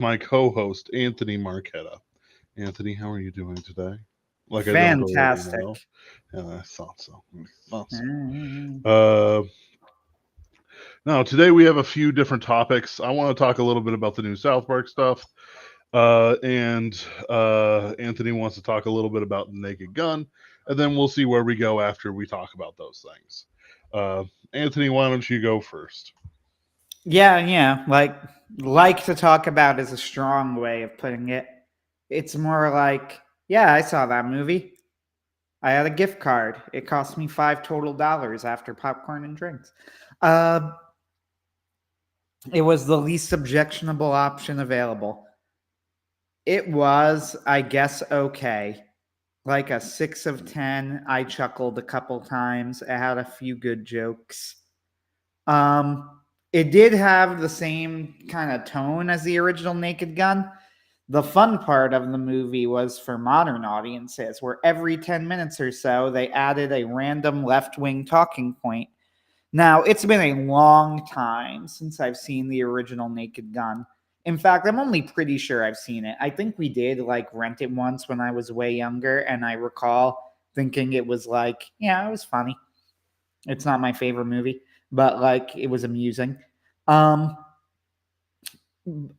my co-host Anthony Marquetta. Anthony, how are you doing today? Like I don't already know. Fantastic. Yeah, I thought so. I thought so. Mm. Now today we have a few different topics. I want to talk a little bit about the new South Park stuff, and Anthony wants to talk a little bit about the Naked Gun, and then we'll see where we go after we talk about those things. Uh, Anthony, why don't you go first? Yeah, like to talk about is a strong way of putting it. It's more like, yeah, I saw that movie. I had a gift card. It cost me $5 total after popcorn and drinks. Uh, it was the least objectionable option available. It was, I guess, okay. Like a 6 of 10. I chuckled a couple times. It had a few good jokes. It did have the same kind of tone as the original Naked Gun. The fun part of the movie was for modern audiences, where every 10 minutes or so they added a random left wing talking point. Now, it's been a long time since I've seen the original Naked Gun. In fact, I'm only pretty sure I've seen it. I think we did like rent it once when I was way younger, and I recall thinking it was like, yeah, it was funny. It's not my favorite movie, but like it was amusing. Um,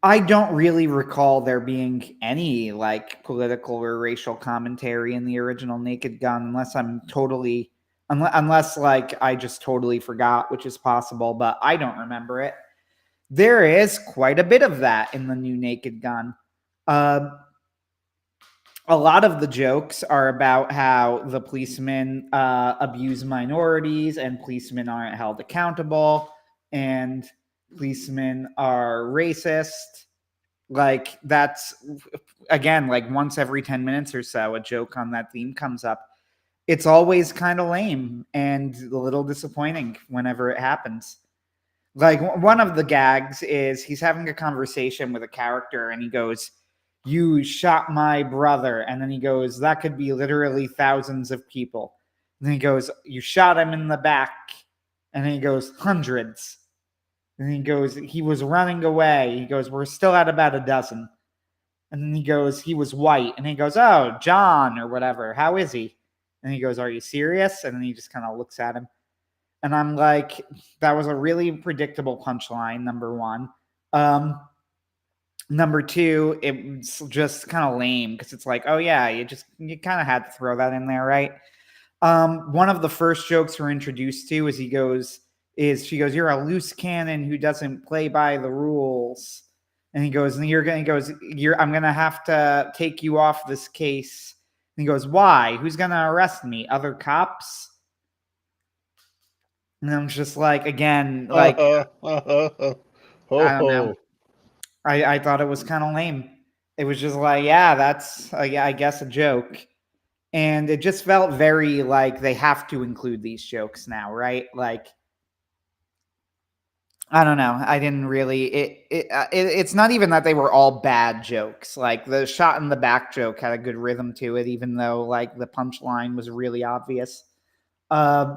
I don't really recall there being any like political or racial commentary in the original Naked Gun, unless like I just totally forgot, which is possible, but I don't remember it. There is quite a bit of that in the new Naked Gun. Uh, a lot of the jokes are about how the policemen abuse minorities and policemen aren't held accountable and policemen are racist. Like, that's, again, like once every 10 minutes or so, a joke on that theme comes up. It's always kind of lame and a little disappointing whenever it happens. Like, one of the gags is he's having a conversation with a character and he goes, "You shot my brother." And then he goes, "That could be literally thousands of people." And then he goes, "You shot him in the back." And then he goes, "Hundreds." And he goes, "He was running away." He goes, "We're still at about a dozen." And then he goes, "He was white." And he goes, "Oh, John or whatever. How is he?" And he goes, "Are you serious?" And then he just kind of looks at him. And I'm like, that was a really predictable punchline, number one. Number two, it's just kind of lame because it's like, oh yeah, you kind of had to throw that in there, right? One of the first jokes we're introduced to is she goes, "You're a loose cannon who doesn't play by the rules." And he goes, "I'm gonna have to take you off this case." And he goes, "Why? Who's gonna arrest me? Other cops?" And I'm just like, again, like, Ho I don't know. ho. I thought it was kind of lame. It was just like, yeah, that's, I guess, a joke. And it just felt very like they have to include these jokes now, right? Like, I don't know. I didn't really. It's not even that they were all bad jokes. Like the shot in the back joke had a good rhythm to it, even though like the punchline was really obvious. Uh,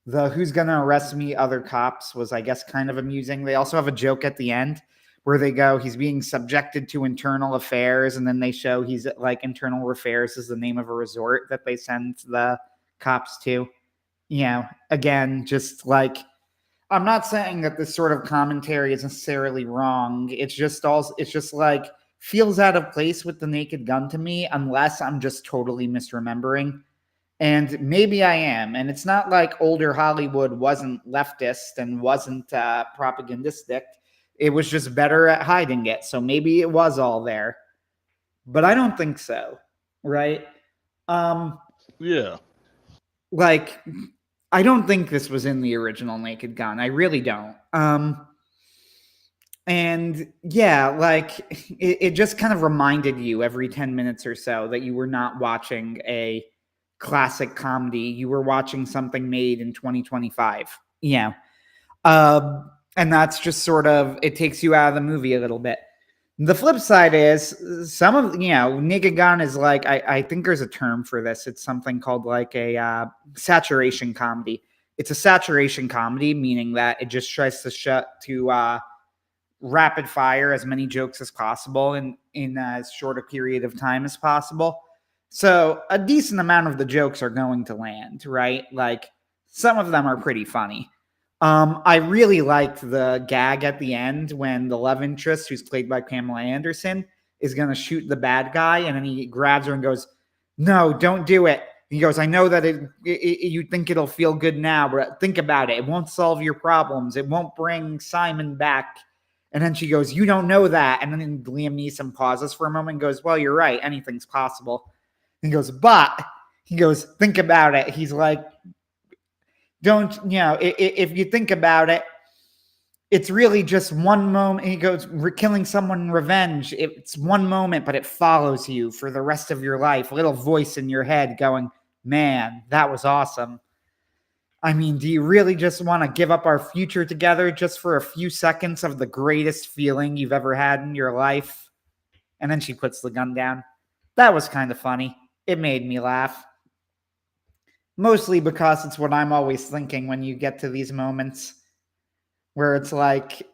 the "Who's gonna arrest me?" Other cops was, I guess, kind of amusing. They also have a joke at the end where they go, "He's being subjected to internal affairs," and then they show he's like internal affairs is the name of a resort that they send the cops to. You know, again, just like, I'm not saying that this sort of commentary is necessarily wrong. It's just like feels out of place with the Naked Gun to me, unless I'm just totally misremembering. And maybe I am. And it's not like older Hollywood wasn't leftist and wasn't propagandistic. It was just better at hiding it. So maybe it was all there. But I don't think so. Right? Um, Yeah. like, I don't think this was in the original Naked Gun. I really don't. And yeah, like it just kind of reminded you every 10 minutes or so that you were not watching a classic comedy. You were watching something made in 2025. Yeah. And that's just sort of, it takes you out of the movie a little bit. The flip side is some of, Naked Gun is like, I think there's a term for this. It's something called like a saturation comedy. It's a saturation comedy, meaning that it just tries to rapid fire as many jokes as possible in as short a period of time as possible. So a decent amount of the jokes are going to land, right? Like some of them are pretty funny. I really liked the gag at the end when the love interest, who's played by Pamela Anderson, is going to shoot the bad guy, and then he grabs her and goes, "No, don't do it." He goes, "I know that you think it'll feel good now, but think about it. It won't solve your problems. It won't bring Simon back." And then she goes, "You don't know that." And then Liam Neeson pauses for a moment and goes, "Well, you're right. Anything's possible." He goes, "But," he goes, "think about it." He's like, "Don't, if you think about it, it's really just one moment." He goes, "Killing someone in revenge, it's one moment, but it follows you for the rest of your life." A little voice in your head going, "Man, that was awesome. I mean, do you really just want to give up our future together just for a few seconds of the greatest feeling you've ever had in your life?" And then she puts the gun down. That was kind of funny. It made me laugh. Mostly because it's what I'm always thinking when you get to these moments where it's like,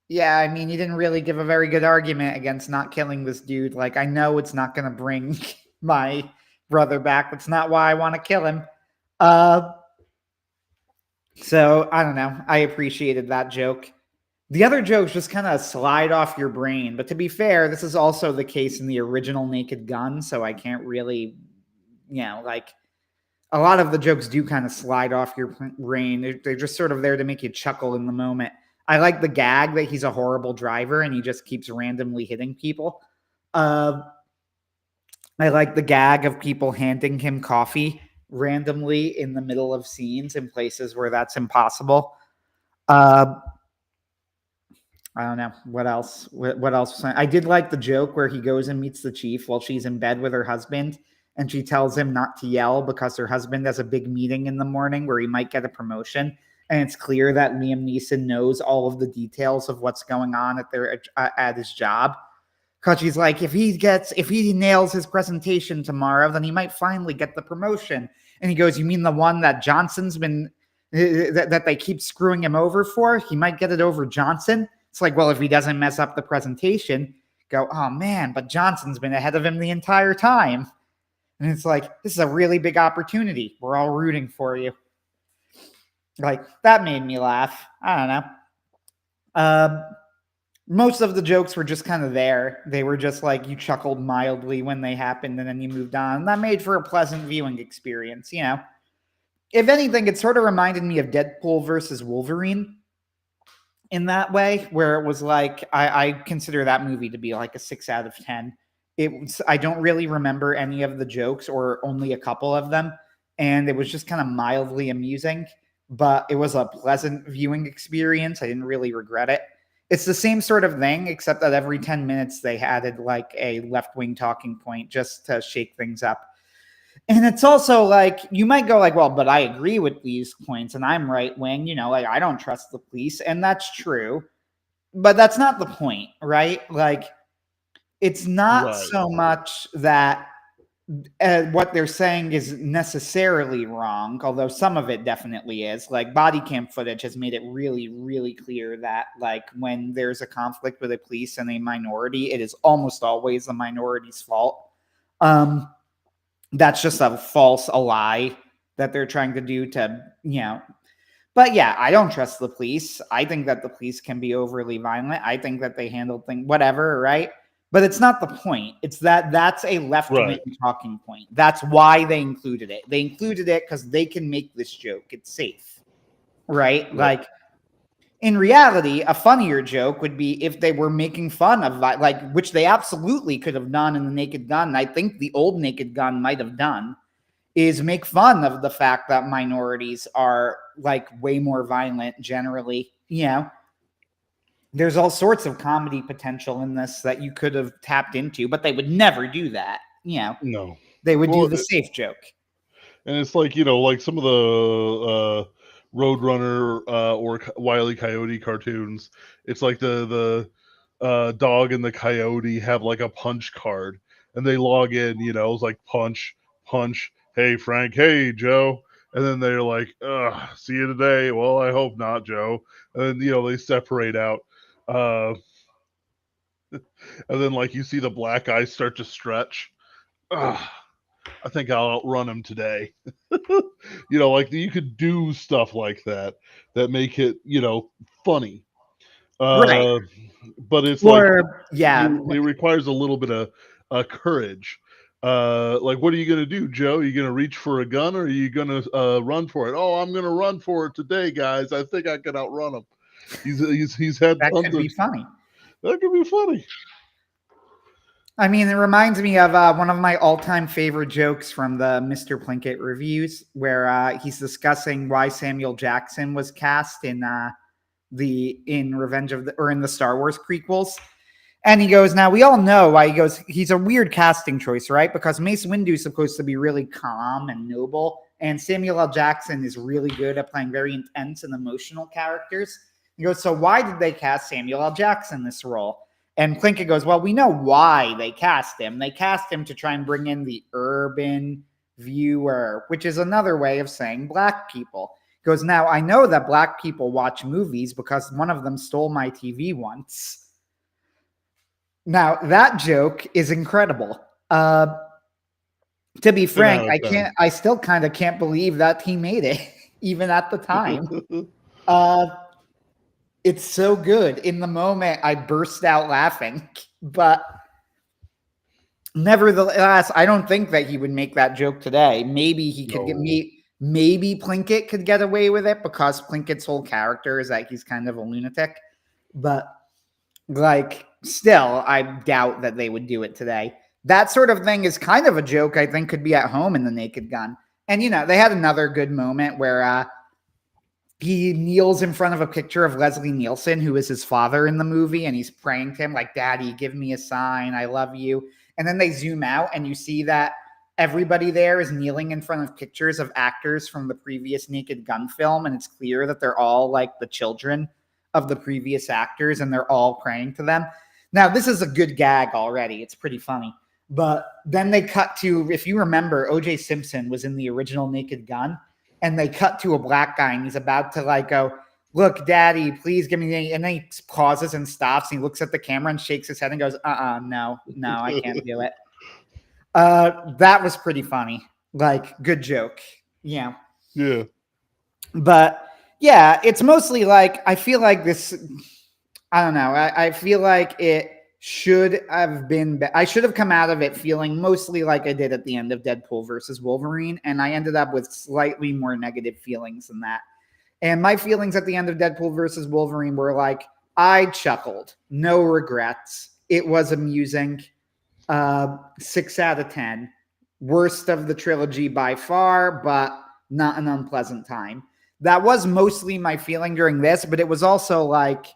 yeah, I mean, you didn't really give a very good argument against not killing this dude. Like, I know it's not going to bring my brother back. That's not why I want to kill him. So I don't know. I appreciated that joke. The other jokes just kind of slide off your brain. But to be fair, this is also the case in the original Naked Gun. So I can't really, like a lot of the jokes do kind of slide off your brain. They're just sort of there to make you chuckle in the moment. I like the gag that he's a horrible driver and he just keeps randomly hitting people. I like the gag of people handing him coffee randomly in the middle of scenes in places where that's impossible. I don't know what else. What else? I did like the joke where he goes and meets the chief while she's in bed with her husband, and she tells him not to yell because her husband has a big meeting in the morning where he might get a promotion. And it's clear that Liam Neeson knows all of the details of what's going on at his job. Because she's like, if he nails his presentation tomorrow, then he might finally get the promotion. And he goes, "You mean the one that Johnson's been that they keep screwing him over for? He might get it over Johnson." It's like, well, if he doesn't mess up the presentation, go, "Oh man, but Johnson's been ahead of him the entire time." And it's like, this is a really big opportunity. We're all rooting for you. Like, that made me laugh. I don't know. Most of the jokes were just kind of there. They were just like you chuckled mildly when they happened and then you moved on. And that made for a pleasant viewing experience, If anything, it sort of reminded me of Deadpool versus Wolverine in that way, where it was like, I consider that movie to be like a 6 out of 10. I don't really remember any of the jokes or only a couple of them. And it was just kind of mildly amusing, but it was a pleasant viewing experience. I didn't really regret it. It's the same sort of thing, except that every 10 minutes they added like a left-wing talking point just to shake things up. And it's also like, you might go like, well, but I agree with these points and I'm right wing, like I don't trust the police. And that's true. But that's not the point, right? Like, it's not so much that what they're saying is necessarily wrong, although some of it definitely is. Like, body cam footage has made it really, really clear that, like, when there's a conflict with the police and a minority, it is almost always the minority's fault. That's just a lie that they're trying to do to, But yeah, I don't trust the police. I think that the police can be overly violent. I think that they handle things, whatever, right? But it's not the point. It's that's a left-wing talking point. That's why they included it. They included it because they can make this joke. It's safe, right? Like, in reality, a funnier joke would be if they were making fun of, like, which they absolutely could have done in the Naked Gun. I think the old Naked Gun might have done, is make fun of the fact that minorities are like way more violent generally. There's all sorts of comedy potential in this that you could have tapped into, but they would never do that. No. They would do the safe joke. And it's like, like some of the Roadrunner or Wile E. Coyote cartoons. It's like the dog and the coyote have like a punch card, and they log in. It's like punch, punch. Hey Frank. Hey Joe. And then they're like, see you today. Well, I hope not, Joe. And then they separate out. and then like you see the black eyes start to stretch. Ugh, I think I'll outrun him today. Like you could do stuff like that make it funny. Right. Uh, but it's like Or yeah, it requires a little bit of courage. Like, what are you gonna do, Joe? Are you gonna reach for a gun, or are you gonna run for it? Oh, I'm gonna run for it today, guys. I think I can outrun him. He's had that tons could of be funny. that could be funny. I mean, it reminds me of one of my all-time favorite jokes from the Mr. Plinkett reviews, where he's discussing why Samuel Jackson was cast in Revenge of the or in the Star Wars prequels. And he goes, now we all know why. He goes, he's a weird casting choice, right? Because Mace Windu is supposed to be really calm and noble, and Samuel L. Jackson is really good at playing very intense and emotional characters. He goes, so why did they cast Samuel L. Jackson this role? And Plinkett goes, well, we know why they cast him. They cast him to try and bring in the urban viewer, which is another way of saying black people. He goes, now I know that black people watch movies because one of them stole my TV once. Now that joke is incredible. To be 10 frank, out of 10. I still kind of can't believe that he made it, even at the time. Uh, it's so good. In the moment, I burst out laughing, but nevertheless, I don't think that he would make that joke today. Maybe he could get me. Maybe Plinkett could get away with it because Plinkett's whole character is that he's kind of a lunatic, but like, still, I doubt that they would do it today. That sort of thing is kind of a joke I think could be at home in The Naked Gun. And, they had another good moment where he kneels in front of a picture of Leslie Nielsen, who is his father in the movie, and he's praying to him like, Daddy, give me a sign. I love you. And then they zoom out and you see that everybody there is kneeling in front of pictures of actors from the previous Naked Gun film. And it's clear that they're all like the children of the previous actors, and they're all praying to them. Now, this is a good gag already. It's pretty funny. But then they cut to, if you remember, O.J. Simpson was in the original Naked Gun, and they cut to a black guy, and he's about to like go, look, Daddy, please give me, and then he pauses and stops, and he looks at the camera and shakes his head and goes, no, I can't do it. That was pretty funny. Like, good joke. Yeah. Yeah. But yeah, it's mostly like, I feel like this, I don't know. I feel like it should have been, I should have come out of it feeling mostly like I did at the end of Deadpool versus Wolverine. And I ended up with slightly more negative feelings than that. And my feelings at the end of Deadpool versus Wolverine were like, I chuckled, no regrets. It was amusing. 6 out of 10. Worst of the trilogy by far, but not an unpleasant time. That was mostly my feeling during this, but it was also like,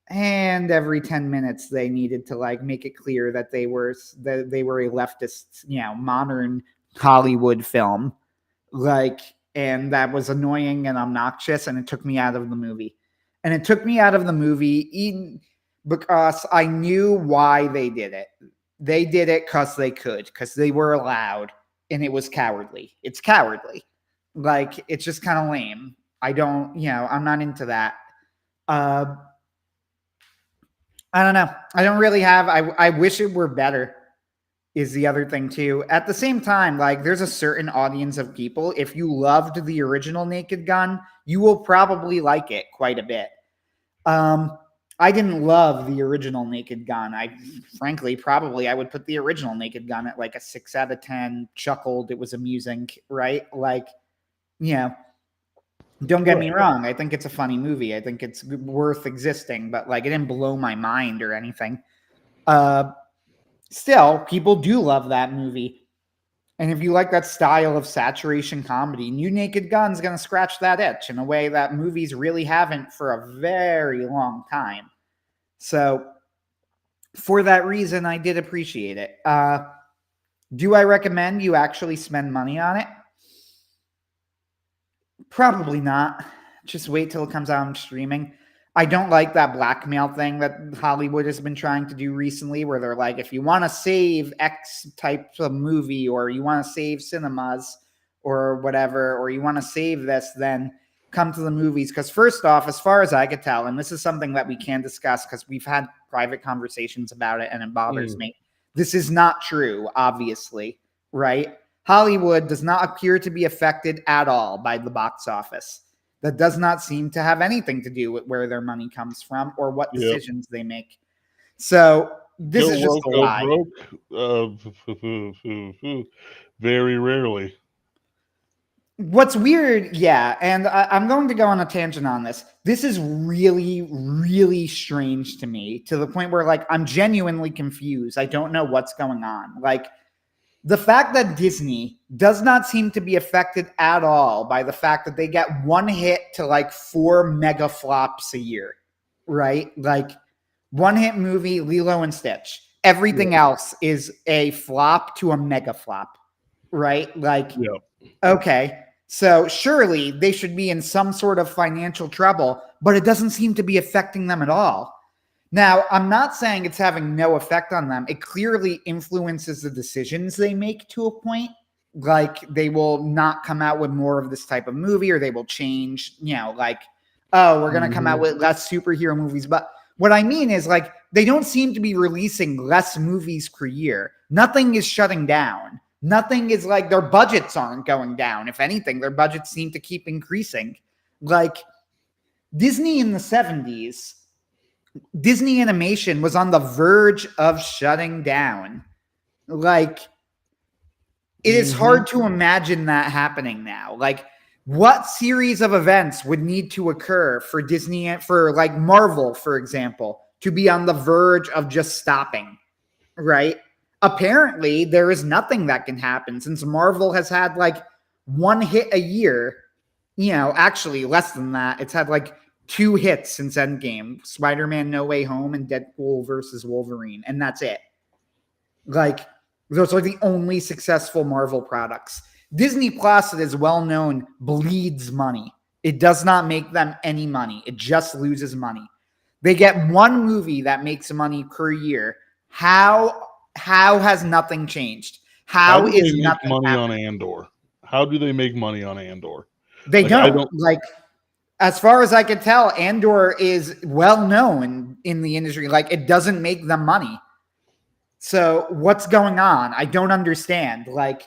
and every 10 minutes they needed to like make it clear that they were a leftist, modern Hollywood film. Like, and that was annoying and obnoxious, and it took me out of the movie. And it took me out of the movie even because I knew why they did it. They did it because they could, because they were allowed, and it was cowardly. It's cowardly. Like, it's just kind of lame. I don't, I'm not into that. I don't know. I don't really have, I wish it were better is the other thing too. At the same time, like, there's a certain audience of people. If you loved the original Naked Gun, you will probably like it quite a bit. I didn't love the original Naked Gun. Frankly, probably I would put the original Naked Gun at like a 6 out of 10. Chuckled. It was amusing, right? Like, don't get me wrong. I think it's a funny movie. I think it's worth existing, but like, it didn't blow my mind or anything. Still, people do love that movie. And if you like that style of saturation comedy, New Naked Gun's going to scratch that itch in a way that movies really haven't for a very long time. So for that reason, I did appreciate it. Do I recommend you actually spend money on it? Probably not. Just wait till it comes out on streaming. I don't like that blackmail thing that Hollywood has been trying to do recently, where they're like, if you want to save X type of movie, or you want to save cinemas or whatever, or you want to save this, then come to the movies. Because first off, as far as I could tell, and this is something that we can discuss because we've had private conversations about it and it bothers me. This is not true, obviously, right? Hollywood does not appear to be affected at all by the box office. That does not seem to have anything to do with where their money comes from or what decisions they make. So this is just a lie. Very rarely. What's weird, yeah, and I'm going to go on a tangent on this. This is really, really strange to me, to the point where, like, I'm genuinely confused. I don't know what's going on. Like, the fact that Disney does not seem to be affected at all by the fact that they get one hit to, like, 4 mega flops a year, right? Like, one hit movie, Lilo and Stitch. Everything else is a flop to a mega flop, right? Like, okay. So surely they should be in some sort of financial trouble, but it doesn't seem to be affecting them at all. Now, I'm not saying it's having no effect on them. It clearly influences the decisions they make to a point. Like, they will not come out with more of this type of movie, or they will change, like, oh, we're going to come out with less superhero movies. But what I mean is, like, they don't seem to be releasing less movies per year. Nothing is shutting down. Nothing is like, their budgets aren't going down. If anything, their budgets seem to keep increasing. Like, Disney in the 70s, Disney Animation was on the verge of shutting down. Like, it is hard to imagine that happening now. Like, what series of events would need to occur for Disney, for like Marvel, for example, to be on the verge of just stopping, right? Apparently, there is nothing that can happen since Marvel has had like one hit a year. Actually less than that. It's had like 2 hits since Endgame: Spider-Man No Way Home and Deadpool versus Wolverine. And that's it. Like, those are the only successful Marvel products. Disney Plus, it is well known, bleeds money. It does not make them any money. It just loses money. They get one movie that makes money per year. How has nothing changed? How is they make nothing money happening? on Andor? How do they make money on Andor? They don't. Like, as far as I can tell, Andor is well known in the industry. Like, it doesn't make them money. So what's going on? I don't understand. Like,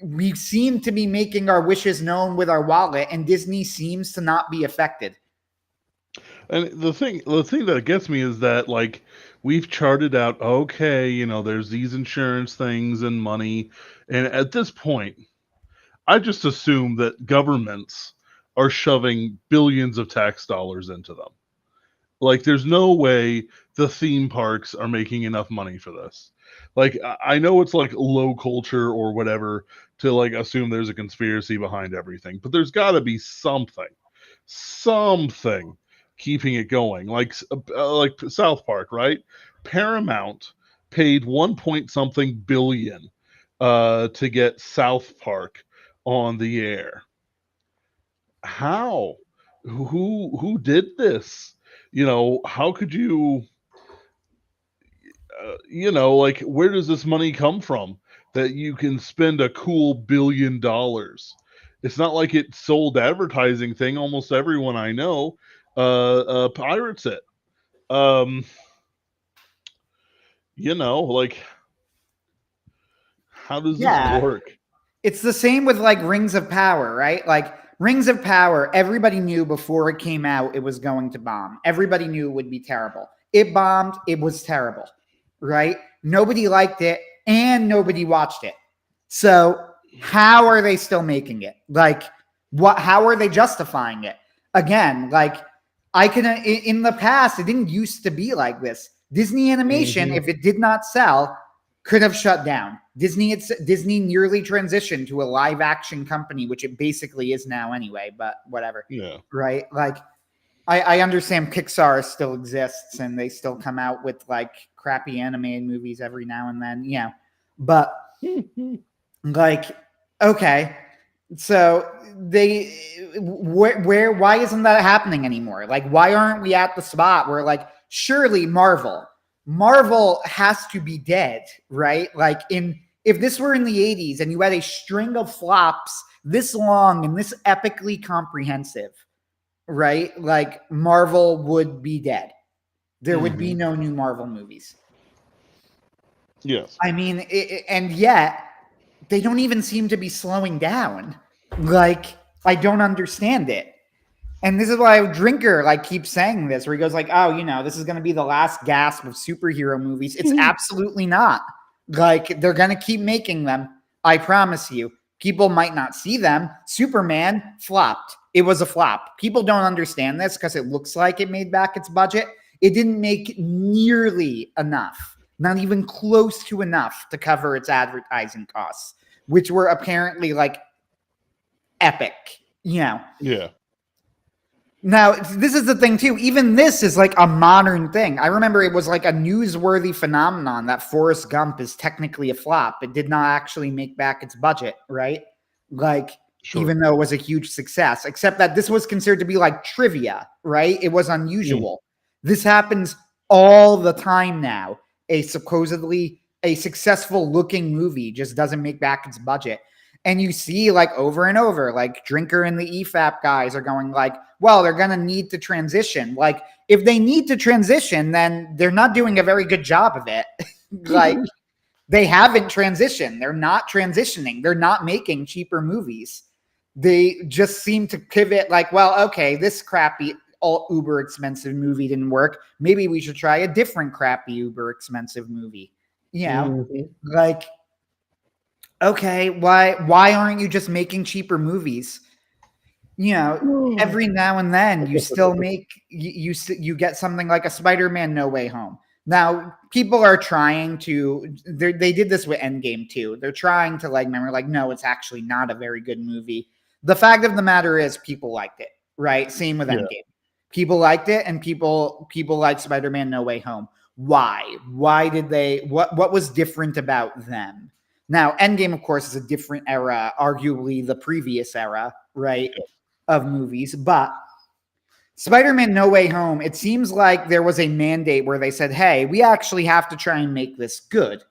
we seem to be making our wishes known with our wallet, and Disney seems to not be affected. And the thing that gets me is that, like, we've charted out, okay, there's these insurance things and money, and at this point, I just assume that governments are shoving billions of tax dollars into them. Like, there's no way the theme parks are making enough money for this. Like, I know it's like low culture or whatever to like assume there's a conspiracy behind everything, but there's got to be something keeping it going. Like South Park, right? Paramount paid 1 point something billion to get South Park on the air. How? Who did this? How could you? Like, where does this money come from that you can spend a cool $1 billion? It's not like it sold advertising thing. Almost everyone I know pirates it. Like, how does this work? It's the same with like Rings of Power, right? Like, Rings of Power, everybody knew before it came out it was going to bomb. Everybody knew it would be terrible. It bombed. It was terrible, right? Nobody liked it and nobody watched it. So how are they still making it? Like, how are they justifying it? Again, like, in the past, it didn't used to be like this. Disney Animation, if it did not sell, could have shut down. Disney nearly transitioned to a live action company, which it basically is now anyway, but whatever. Yeah. Right? Like, I understand Pixar still exists and they still come out with like crappy animated movies every now and then. Yeah. But like, okay. So why isn't that happening anymore? Like, why aren't we at the spot where, like, surely Marvel has to be dead, right? Like, if this were in the 80s and you had a string of flops this long and this epically comprehensive, right? Like Marvel would be dead. There would be no new Marvel movies. Yes. I mean, and yet they don't even seem to be slowing down. Like, I don't understand it. And this is why Drinker like keeps saying this, where he goes like, "Oh, this is going to be the last gasp of superhero movies." It's absolutely not. Like, they're going to keep making them. I promise you. People might not see them. Superman flopped. It was a flop. People don't understand this because it looks like it made back its budget. It didn't make nearly enough, not even close to enough to cover its advertising costs, which were apparently like epic. Yeah. Now, this is the thing, too. Even this is like a modern thing. I remember it was like a newsworthy phenomenon that Forrest Gump is technically a flop. It did not actually make back its budget, right? Like, sure. Even though it was a huge success, except that this was considered to be like trivia, right? It was unusual. This happens all the time now. A supposedly a successful looking movie just doesn't make back its budget. And you see like over and over, like Drinker and the EFAP guys are going like, well, they're going to need to transition. Like, if they need to transition, then they're not doing a very good job of it. Like, they haven't transitioned. They're not transitioning. They're not making cheaper movies. They just seem to pivot like, well, okay, this crappy, all uber expensive movie didn't work. Maybe we should try a different crappy, uber expensive movie. Like, okay, why aren't you just making cheaper movies? Every now and then you still make you get something like a Spider-Man No Way Home. Now, people are trying to they did this with Endgame too. They're trying to remember no, it's actually not a very good movie. The fact of the matter is people liked it, right? Same with Endgame. People liked it, and people liked Spider-Man No Way Home. Why? Why did they what was different about them? Now, Endgame, of course, is a different era, arguably the previous era, right, of movies. But Spider-Man No Way Home, it seems like there was a mandate where they said, hey, we actually have to try and make this good,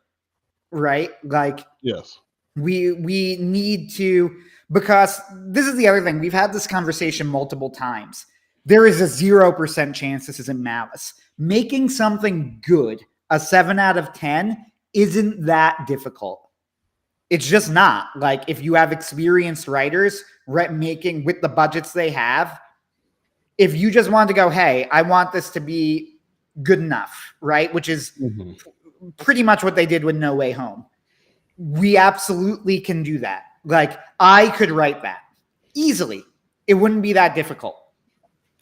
right? Like, yes, we need to, because this is the other thing. We've had this conversation multiple times. There is a 0% chance this isn't malice. Making something good, a 7 out of 10, isn't that difficult. It's just not. Like, if you have experienced writers making with the budgets they have, if you just want to go, hey, I want this to be good enough, right? Which is pretty much what they did with No Way Home. We absolutely can do that. Like, I could write that easily. It wouldn't be that difficult.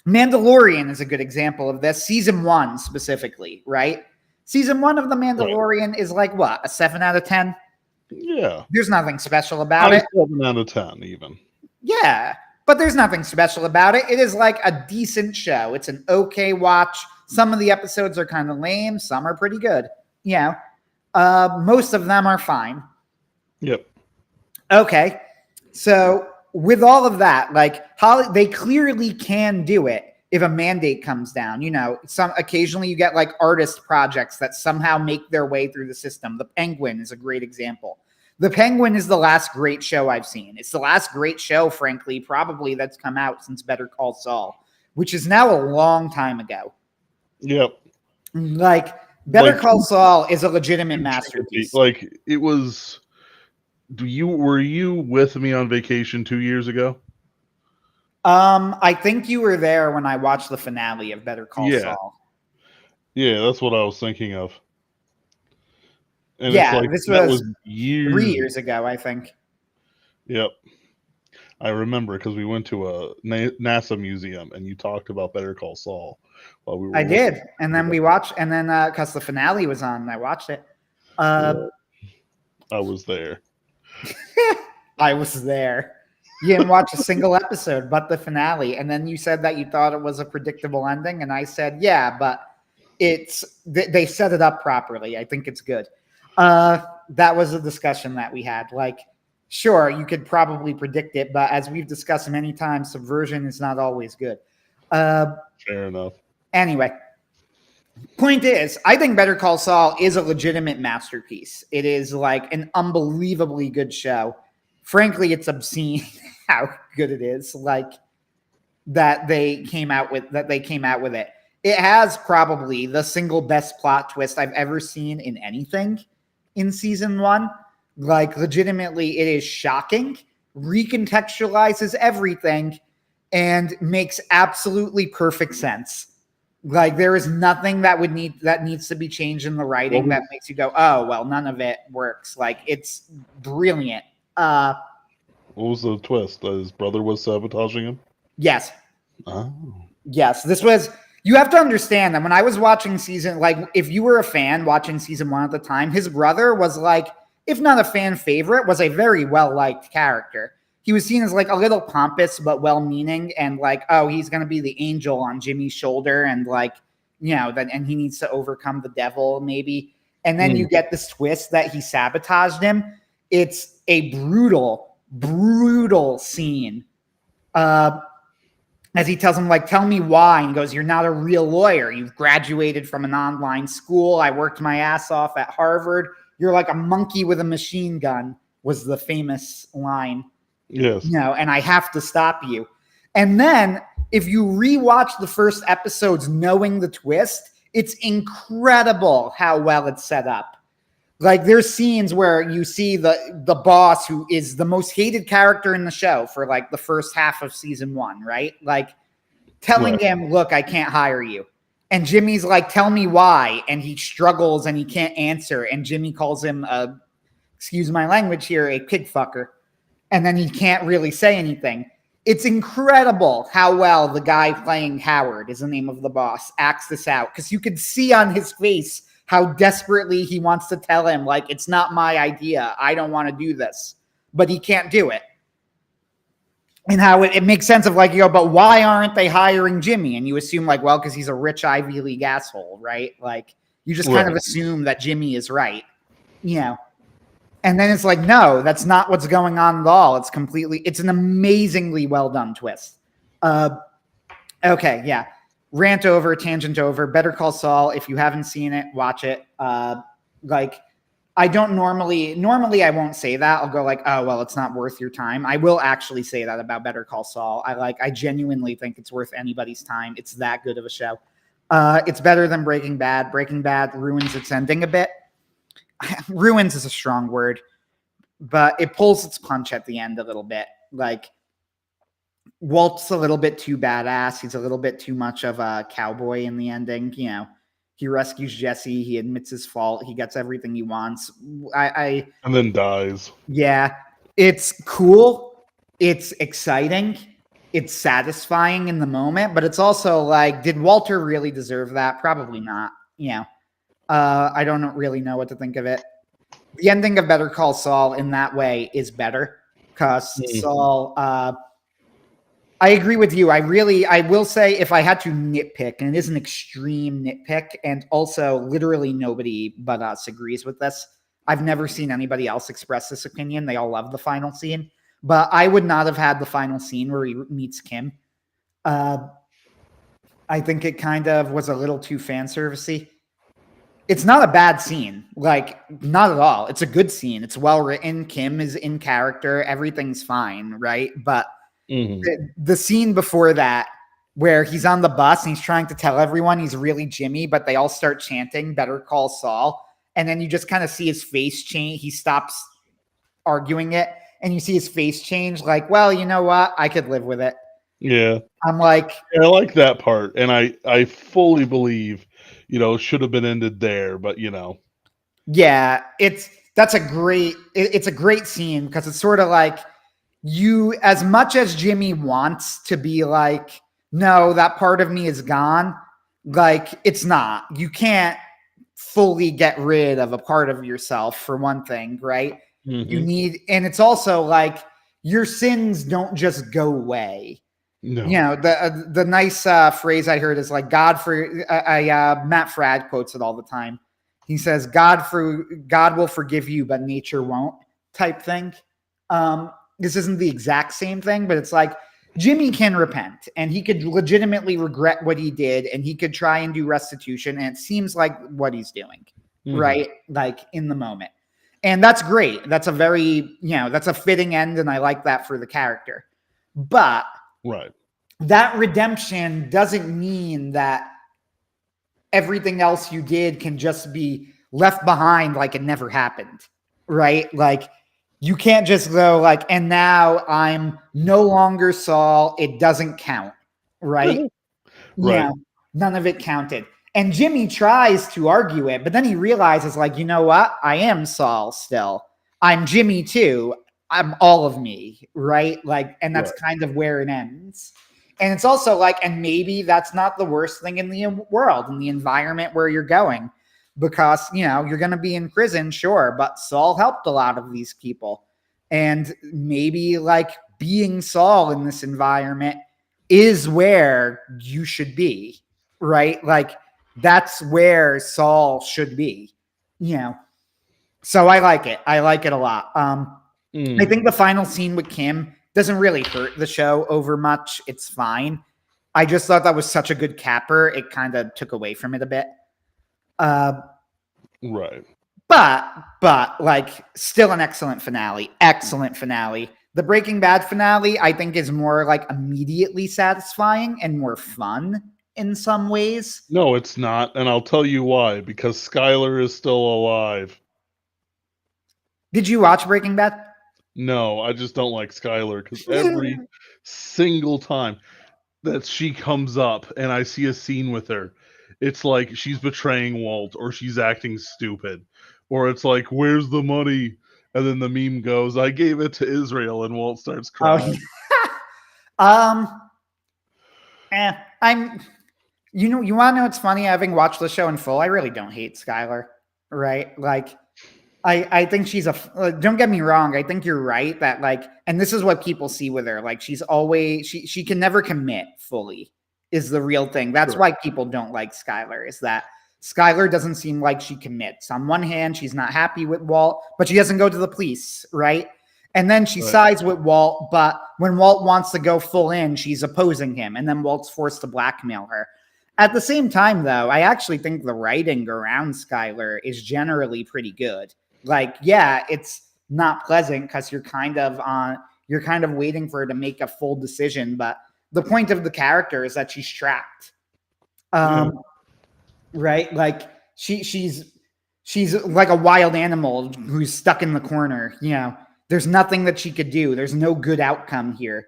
Mandalorian is a good example of this. Season 1 specifically, right? Season 1 of The Mandalorian is like what? A 7 out of 10? Yeah. There's nothing special about it. 7 out of 10 even. Yeah, but there's nothing special about it. It is like a decent show. It's an okay watch. Some of the episodes are kind of lame. Some are pretty good. Most of them are fine. Yep. Okay. So with all of that, they clearly can do it if a mandate comes down. Occasionally you get like artist projects that somehow make their way through the system. The Penguin is a great example. The Penguin is the last great show I've seen. It's the last great show, frankly, probably that's come out since Better Call Saul, which is now a long time ago. Yep. Like, Better Call Saul is a legitimate masterpiece. Like, it was... Were you with me on vacation 2 years ago? I think you were there when I watched the finale of Better Call Saul. Yeah, that's what I was thinking of. And this was 3 years ago, I think. Yep. I remember because we went to a NASA museum and you talked about Better Call Saul while we were. I did. And then we watched, and then because the finale was on, I watched it. I was there. I was there. You didn't watch a single episode but the finale. And then you said that you thought it was a predictable ending. And I said, yeah, but they set it up properly. I think it's good. That was a discussion that we had. Like, sure, you could probably predict it, but as we've discussed many times, subversion is not always good. Fair enough. Anyway, point is, I think Better Call Saul is a legitimate masterpiece. It is like an unbelievably good show. frankly, it's obscene how good it is. Like that they came out with it. It has probably the single best plot twist I've ever seen in anything in season 1. Like legitimately, it is shocking, recontextualizes everything, and makes absolutely perfect sense. Like there is nothing that needs to be changed in the writing that makes you go, oh well, none of it works. Like it's brilliant. What was the twist? His brother was sabotaging him? Yes. Oh. Yes. This was, you have to understand that when I was watching if you were a fan watching season 1 at the time, his brother was like, if not a fan favorite, was a very well-liked character. He was seen as like a little pompous but well-meaning, and like, oh, he's going to be the angel on Jimmy's shoulder, and like, and he needs to overcome the devil maybe. And then you get this twist that he sabotaged him. It's a brutal, brutal scene. As he tells him, like, tell me why. And he goes, you're not a real lawyer. You've graduated from an online school. I worked my ass off at Harvard. You're like a monkey with a machine gun, was the famous line. Yes. And I have to stop you. And then if you rewatch the first episodes knowing the twist, it's incredible how well it's set up. Like there's scenes where you see the boss, who is the most hated character in the show for like the first half of season 1, right? Like telling him, look, I can't hire you. And Jimmy's like, tell me why. And he struggles and he can't answer. And Jimmy calls him, excuse my language here, a pig fucker. And then he can't really say anything. It's incredible how well the guy playing Howard, is the name of the boss, acts this out. Because you could see on his face how desperately he wants to tell him, like, it's not my idea. I don't want to do this. But he can't do it. And how it makes sense of like, but why aren't they hiring Jimmy? And you assume like, well, because he's a rich Ivy League asshole, right? Like you just kind of assume that Jimmy is right, And then it's like, no, that's not what's going on at all. It's an amazingly well done twist. Okay, yeah. Rant over, tangent over. Better Call Saul. If you haven't seen it, watch it. I don't normally I won't say that. I'll go like, oh, well, it's not worth your time. I will actually say that about Better Call Saul. I genuinely think it's worth anybody's time. It's that good of a show. It's better than Breaking Bad. Breaking Bad ruins its ending a bit. Ruins is a strong word, but it pulls its punch at the end a little bit. Like Walt's a little bit too badass. He's a little bit too much of a cowboy in the ending. He rescues Jesse. He admits his fault. He gets everything he wants. And then dies. Yeah, it's cool. It's exciting. It's satisfying in the moment, but it's also like, did Walter really deserve that? Probably not. I don't really know what to think of it. The ending of Better Call Saul in that way is better because Saul, I agree with you. I will say if I had to nitpick, and it is an extreme nitpick, and also literally nobody but us agrees with this. I've never seen anybody else express this opinion. They all love the final scene, but I would not have had the final scene where he meets Kim. I think it kind of was a little too fan servicey. It's not a bad scene. Like, not at all. It's a good scene. It's well written. Kim is in character. Everything's fine, right? But the scene before that, where he's on the bus and he's trying to tell everyone he's really Jimmy, but they all start chanting Better Call Saul. And then you just kind of see his face change. He stops arguing it. And you see his face change. Like, well, you know what? I could live with it. Yeah. I'm like, I like that part. And I fully believe, should have been ended there, but yeah, it's a great scene because it's sort of like you, as much as Jimmy wants to be like, no, that part of me is gone. Like it's not, you can't fully get rid of a part of yourself for one thing, right? You need, and it's also like your sins don't just go away. No. The nice phrase I heard is like Matt Fradd quotes it all the time. He says, God will forgive you, but nature won't, type thing. This isn't the exact same thing, but it's like Jimmy can repent and he could legitimately regret what he did and he could try and do restitution. And it seems like what he's doing, right? Like in the moment. And that's great. That's a very, that's a fitting end, and I like that for the character. But Right. that redemption doesn't mean that everything else you did can just be left behind like it never happened, right? Like, you can't just go like, and now I'm no longer Saul. It doesn't count, right? Right. None of it counted. And Jimmy tries to argue it, but then he realizes, like, you know what? I am Saul still. I'm Jimmy too. I'm all of me, right? Like, and that's kind of where it ends. And it's also like, and maybe that's not the worst thing in the world, in the environment where you're going, because, you're going to be in prison, sure, but Saul helped a lot of these people. And maybe like being Saul in this environment is where you should be, right? Like, that's where Saul should be, So I like it. I like it a lot. I think the final scene with Kim doesn't really hurt the show over much. It's fine. I just thought that was such a good capper. It kind of took away from it a bit. Right. But like, still an excellent finale. Excellent finale. The Breaking Bad finale, I think, is more like immediately satisfying and more fun in some ways. No, it's not, and I'll tell you why. Because Skylar is still alive. Did you watch Breaking Bad? No, I just don't like Skylar because every single time that she comes up and I see a scene with her, it's like she's betraying Walt or she's acting stupid. Or it's like, where's the money? And then the meme goes, I gave it to Israel, and Walt starts crying. I'm you want to know what's funny? Having watched the show in full, I really don't hate Skylar, right? Like, I think she's don't get me wrong. I think you're right that, like, and this is what people see with her. Like, she's always, she can never commit fully is the real thing. That's why people don't like Skylar, is that Skylar doesn't seem like she commits. On one hand, she's not happy with Walt, but she doesn't go to the police, right? And then she sides with Walt, but when Walt wants to go full in, she's opposing him. And then Walt's forced to blackmail her. At the same time, though, I actually think the writing around Skylar is generally pretty good. Like, yeah, it's not pleasant because you're kind of waiting for her to make a full decision. But the point of the character is that she's trapped. Right? Like, she's like a wild animal who's stuck in the corner. There's nothing that she could do. There's no good outcome here.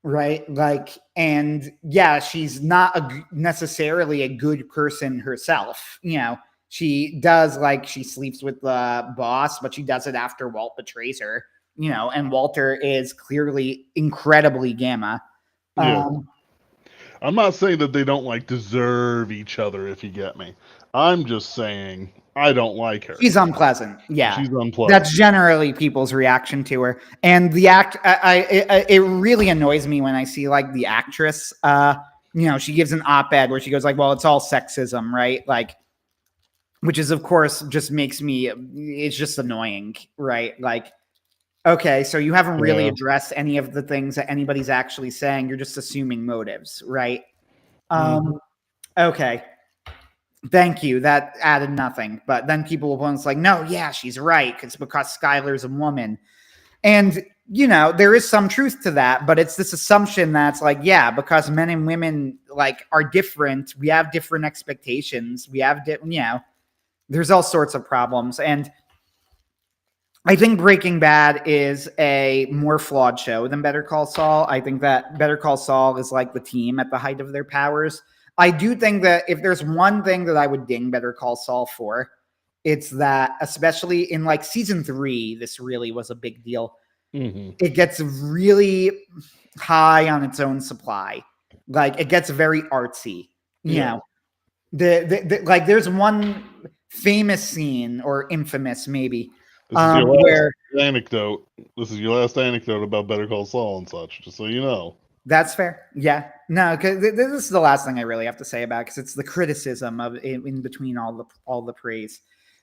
Right? Like, and yeah, she's not necessarily a good person herself. She does, like, she sleeps with the boss, but she does it after Walt betrays her, and Walter is clearly incredibly gamma. I'm not saying that they don't, like, deserve each other, if you get me. I'm just saying I don't like her. She's unpleasant. Yeah. She's unpleasant. That's generally people's reaction to her. And the it really annoys me when I see, like, the actress, she gives an op-ed where she goes like, well, it's all sexism, right? Like, which is, of course, just makes me, it's just annoying, right? Like, okay, so you haven't really addressed any of the things that anybody's actually saying. You're just assuming motives, right? Okay. Thank you. That added nothing. But then people will point, it's like, no, yeah, she's right. It's because Skylar's a woman. And, there is some truth to that, but it's this assumption that's like, yeah, because men and women, like, are different. We have different expectations. We have, there's all sorts of problems. And I think Breaking Bad is a more flawed show than Better Call Saul. I think that Better Call Saul is like the team at the height of their powers. I do think that if there's one thing that I would ding Better Call Saul for, it's that, especially in, like, season 3, this really was a big deal. It gets really high on its own supply. Like, it gets very artsy. Like, there's one famous scene, or infamous maybe, This is your where anecdote. This is your last anecdote about Better Call Saul and such, just so you know. That's fair. Yeah. No, because this is the last thing I really have to say about it, because it's the criticism of in between all the praise.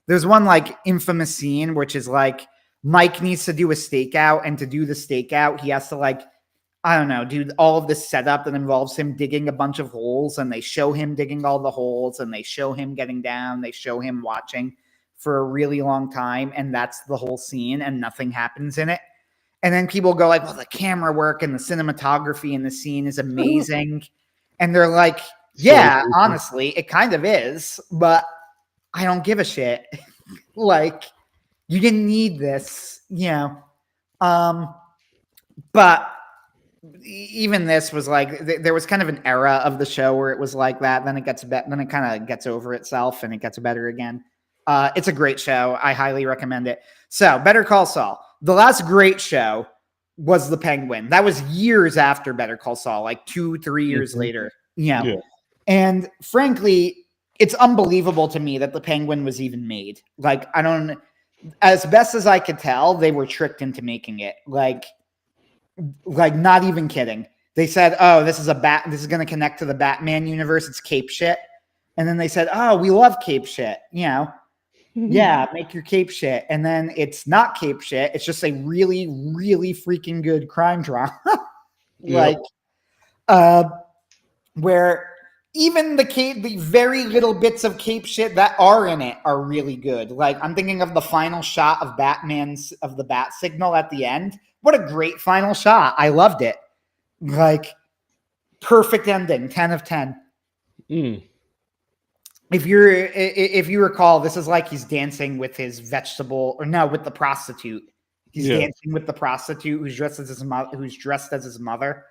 There's one, like, infamous scene, which is like Mike needs to do a stakeout, and to do the stakeout, he has to, like, I don't know, do all of this setup that involves him digging a bunch of holes, and they show him digging all the holes, and they show him getting down, they show him watching for a really long time, and that's the whole scene, and nothing happens in it. And then people go like, well, the camera work and the cinematography in the scene is amazing. And they're like, yeah, honestly, it kind of is, but I don't give a shit. Like, you didn't need this, you know. But even this was like, there was kind of an era of the show where it was like that. Then it gets better. Then it kind of gets over itself and it gets better again. It's a great show. I highly recommend it. So, Better Call Saul. The last great show was The Penguin. That was years after Better Call Saul, like 2-3 years later. You know? Yeah. And frankly, it's unbelievable to me that The Penguin was even made. Like, I don't, as best as I could tell, they were tricked into making it. Like not even kidding. They said, oh, this is going to connect to the Batman universe. It's cape shit. And then they said, oh, we love cape shit. You know, yeah, make your cape shit. And then it's not cape shit. It's just a really, really freaking good crime drama. Like, where even the very little bits of cape shit that are in it are really good. Like, I'm thinking of the final shot of the bat signal at the end. What a great final shot. I loved it. Like, perfect ending, 10 of 10. If you recall, this is like he's dancing with his with the prostitute. He's dancing with the prostitute who's dressed as his mother.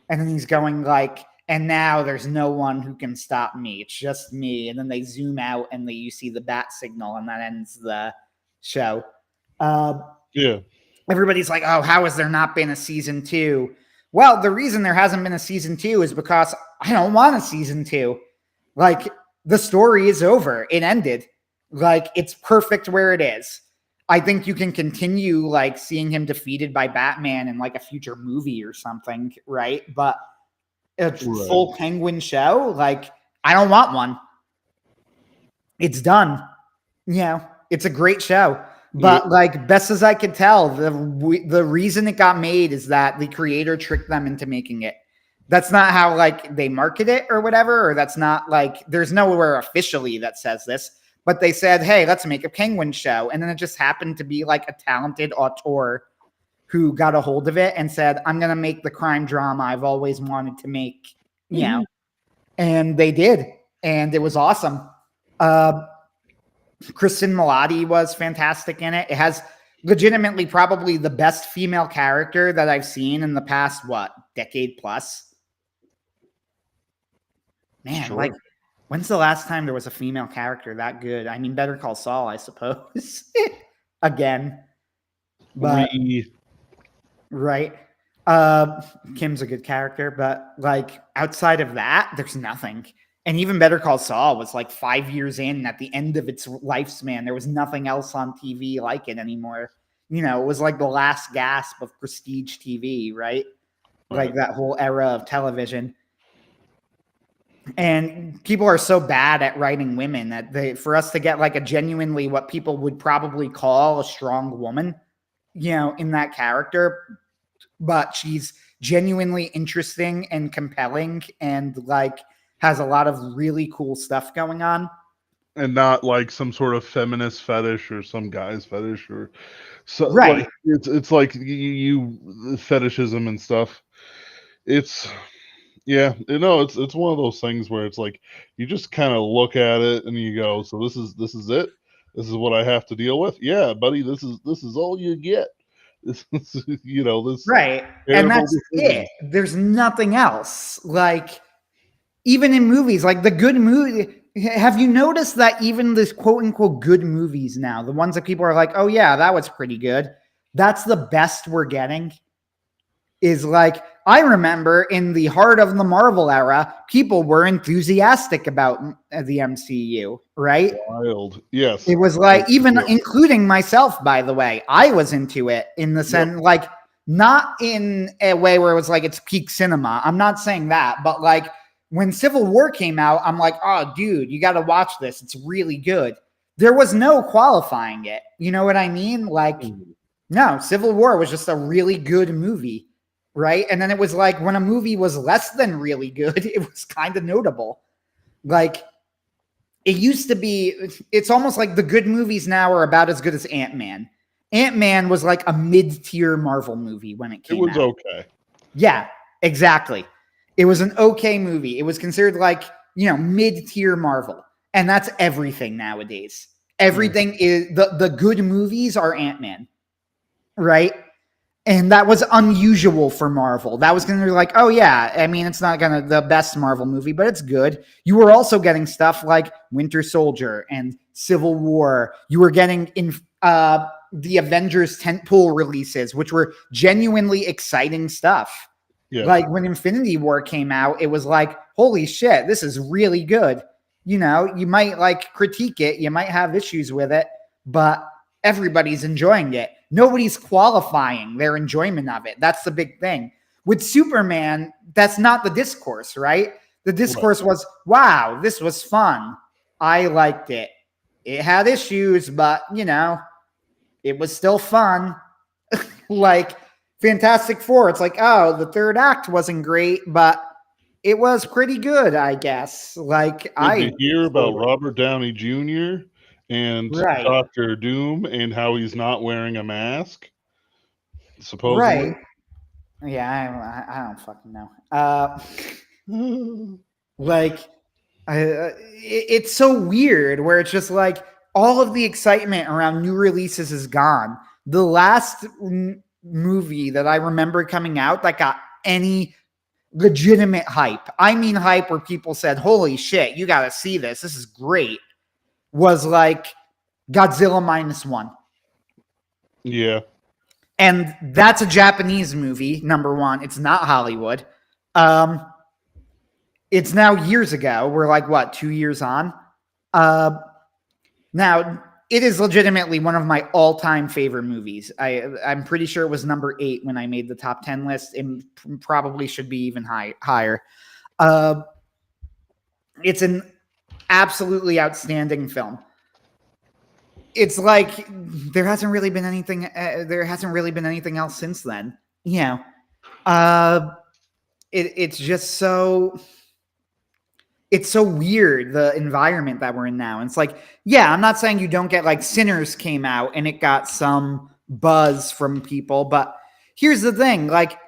And then he's going like, and now there's no one who can stop me. It's just me. And then they zoom out and you see the bat signal, and that ends the show. Everybody's like, oh, how has there not been a season 2? Well, the reason there hasn't been a season 2 is because I don't want a season 2. Like, the story is over. It ended. Like, it's perfect where it is. I think you can continue like seeing him defeated by Batman in like a future movie or something, right? But a full Penguin show, like, I don't want one. It's done. You know, it's a great show. But like, best as I could tell, the reason it got made is that the creator tricked them into making it. That's not how like they market it or whatever, or that's not like, there's nowhere officially that says this, but they said, hey, let's make a Penguin show. And then it just happened to be like a talented auteur who got a hold of it and said, I'm going to make the crime drama I've always wanted to make, you know, and they did. And it was awesome. Kristen Milotti was fantastic in it. It has legitimately probably the best female character that I've seen in the past, decade plus. Man, like, when's the last time there was a female character that good? I mean, Better Call Saul, I suppose. Again. But, right. Kim's a good character, but like, outside of that, there's nothing. And even Better Call Saul was like 5 years in, at the end of its lifespan. There was nothing else on TV like it anymore. You know, it was like the last gasp of prestige TV, right? Like that whole era of television. And people are so bad at writing women that for us to get like a genuinely what people would probably call a strong woman, you know, in that character, but she's genuinely interesting and compelling and like has a lot of really cool stuff going on. And not like some sort of feminist fetish or some guy's fetish or so. Right. Like, it's like you fetishism and stuff. It's it's one of those things where it's like you just kind of look at it and you go, so this is it. This is what I have to deal with. Yeah, buddy, this is all you get. This right. And that's it. There's nothing else. Like, even in movies, like the good movie, have you noticed that even this quote unquote good movies now, the ones that people are like, oh yeah, that was pretty good, that's the best we're getting, is like, I remember in the heart of the Marvel era, people were enthusiastic about the MCU, right? Wild. Yes. It was like, even including myself, by the way, I was into it in the sense, like, not in a way where it was like, it's peak cinema. I'm not saying that, but like, when Civil War came out, I'm like, oh, dude, you got to watch this. It's really good. There was no qualifying it. You know what I mean? Like, no, Civil War was just a really good movie. Right. And then it was like, when a movie was less than really good, it was kind of notable. Like, it used to be, it's almost like the good movies now are about as good as Ant-Man. Ant-Man was like a mid-tier Marvel movie when it It came was out. okay. Yeah, exactly. It was an okay movie. It was considered like, mid-tier Marvel. And that's everything nowadays. Everything is the good movies are Ant-Man, right? And that was unusual for Marvel. That was going to be like, oh yeah, I mean, it's not going to the best Marvel movie, but it's good. You were also getting stuff like Winter Soldier and Civil War. You were getting in the Avengers tentpole releases, which were genuinely exciting stuff. Yeah. Like when Infinity War came out, it was like, holy shit, this is really good. You might like critique it, you might have issues with it, but everybody's enjoying it. Nobody's qualifying their enjoyment of it. That's the big thing. With Superman, that's not the discourse, right? The discourse was, wow, this was fun. I liked it. It had issues, but, it was still fun. Like Fantastic Four, it's like, oh, the third act wasn't great, but it was pretty good, I guess. Like, Did you hear about Robert Downey Jr. and Right. Dr. Doom and how he's not wearing a mask? Supposedly. Right. Yeah, I don't fucking know. Like, it's so weird where it's just like all of the excitement around new releases is gone. The last movie that I remember coming out that got any legitimate hype, I mean hype where people said, holy shit, you got to see this. This is great, was like Godzilla -1. Yeah. And that's a Japanese movie, number one. It's not Hollywood. It's now years ago. We're like, what, 2 years on? Now, it is legitimately one of my all-time favorite movies. I'm pretty sure it was number 8 when I made the top 10 list, and probably should be even higher. It's an absolutely outstanding film. It's like there hasn't really been anything. There hasn't really been anything else since then. It's just so. It's so weird, the environment that we're in now. And it's like, yeah, I'm not saying you don't get like Sinners came out and it got some buzz from people, but here's the thing, like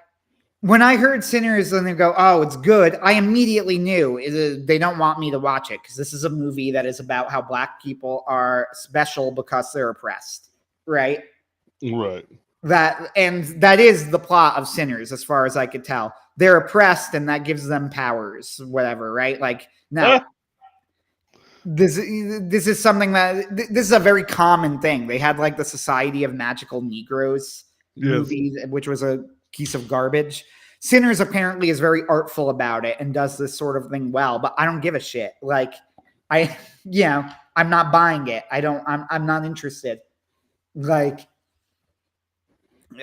when I heard Sinners and they go, oh, it's good, I immediately knew they don't want me to watch it because this is a movie that is about how Black people are special because they're oppressed, right? Right. That is the plot of Sinners, as far as I could tell. They're oppressed, and that gives them powers, whatever, right? Like now, this is something that this is a very common thing. They had like the Society of Magical Negroes movie, which was a piece of garbage. Sinners apparently is very artful about it and does this sort of thing well, but I don't give a shit. Like I'm not buying it. I'm not interested. Like,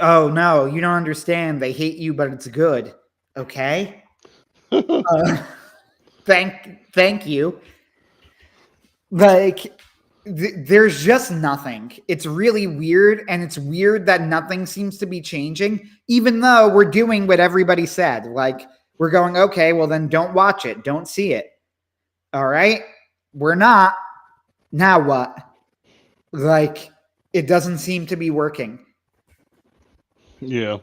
oh no, you don't understand. They hate you, but it's good. Okay. Thank you. Like, there's just nothing. It's really weird, and it's weird that nothing seems to be changing, even though we're doing what everybody said. Like, we're going, okay, well then don't watch it, don't see it. All right, we're not. Now what? Like, it doesn't seem to be working. Yeah.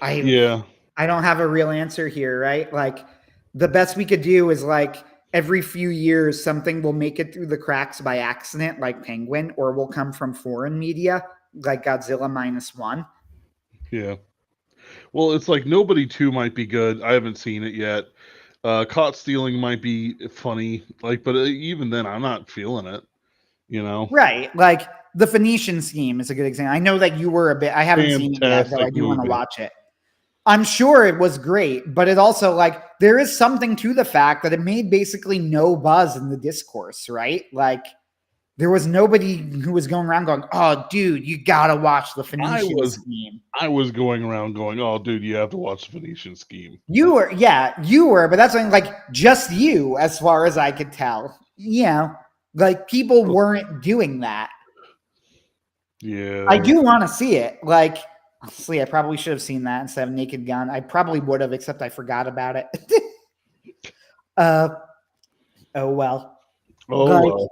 I don't have a real answer here, right? Like, the best we could do is like every few years something will make it through the cracks by accident, like Penguin, or will come from foreign media, like Godzilla -1. Yeah. Well, it's like Nobody 2 might be good. I haven't seen it yet. Caught Stealing might be funny, like, but even then, I'm not feeling it. Right? Like The Phoenician Scheme is a good example. I know that you were a bit. I haven't seen it yet, though. I do want to watch it. I'm sure it was great, but it also, like, there is something to the fact that it made basically no buzz in the discourse, right? Like, there was nobody who was going around going, oh, dude, you got to watch The Phoenician Scheme. I was going around going, oh, dude, you have to watch The Phoenician Scheme. You were, but that's like just you, as far as I could tell. Like, people weren't doing that. Yeah. I do want to see it. Like, honestly, I probably should have seen that instead of Naked Gun. I probably would have, except I forgot about it. Oh well. Oh Like, well,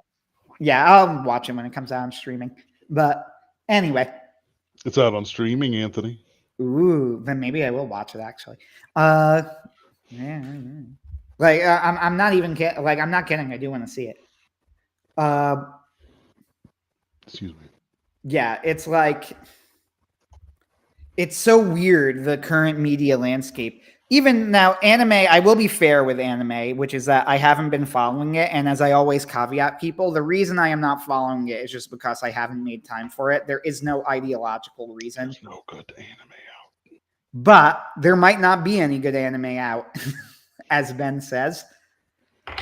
yeah, I'll watch it when it comes out on streaming. But anyway, it's out on streaming, Anthony. ooh, then maybe I will watch it actually. Uh, yeah, like I'm not even like I'm not kidding. I do want to see it. Uh, Excuse me. yeah, it's like it's so weird the current media landscape. Even now, anime, I will be fair with anime, which is that I haven't been following it. And as I always caveat people, the reason I am not following it is just because I haven't made time for it. There is no ideological reason. There's no good anime out. But there might not be any good anime out, as Ben says.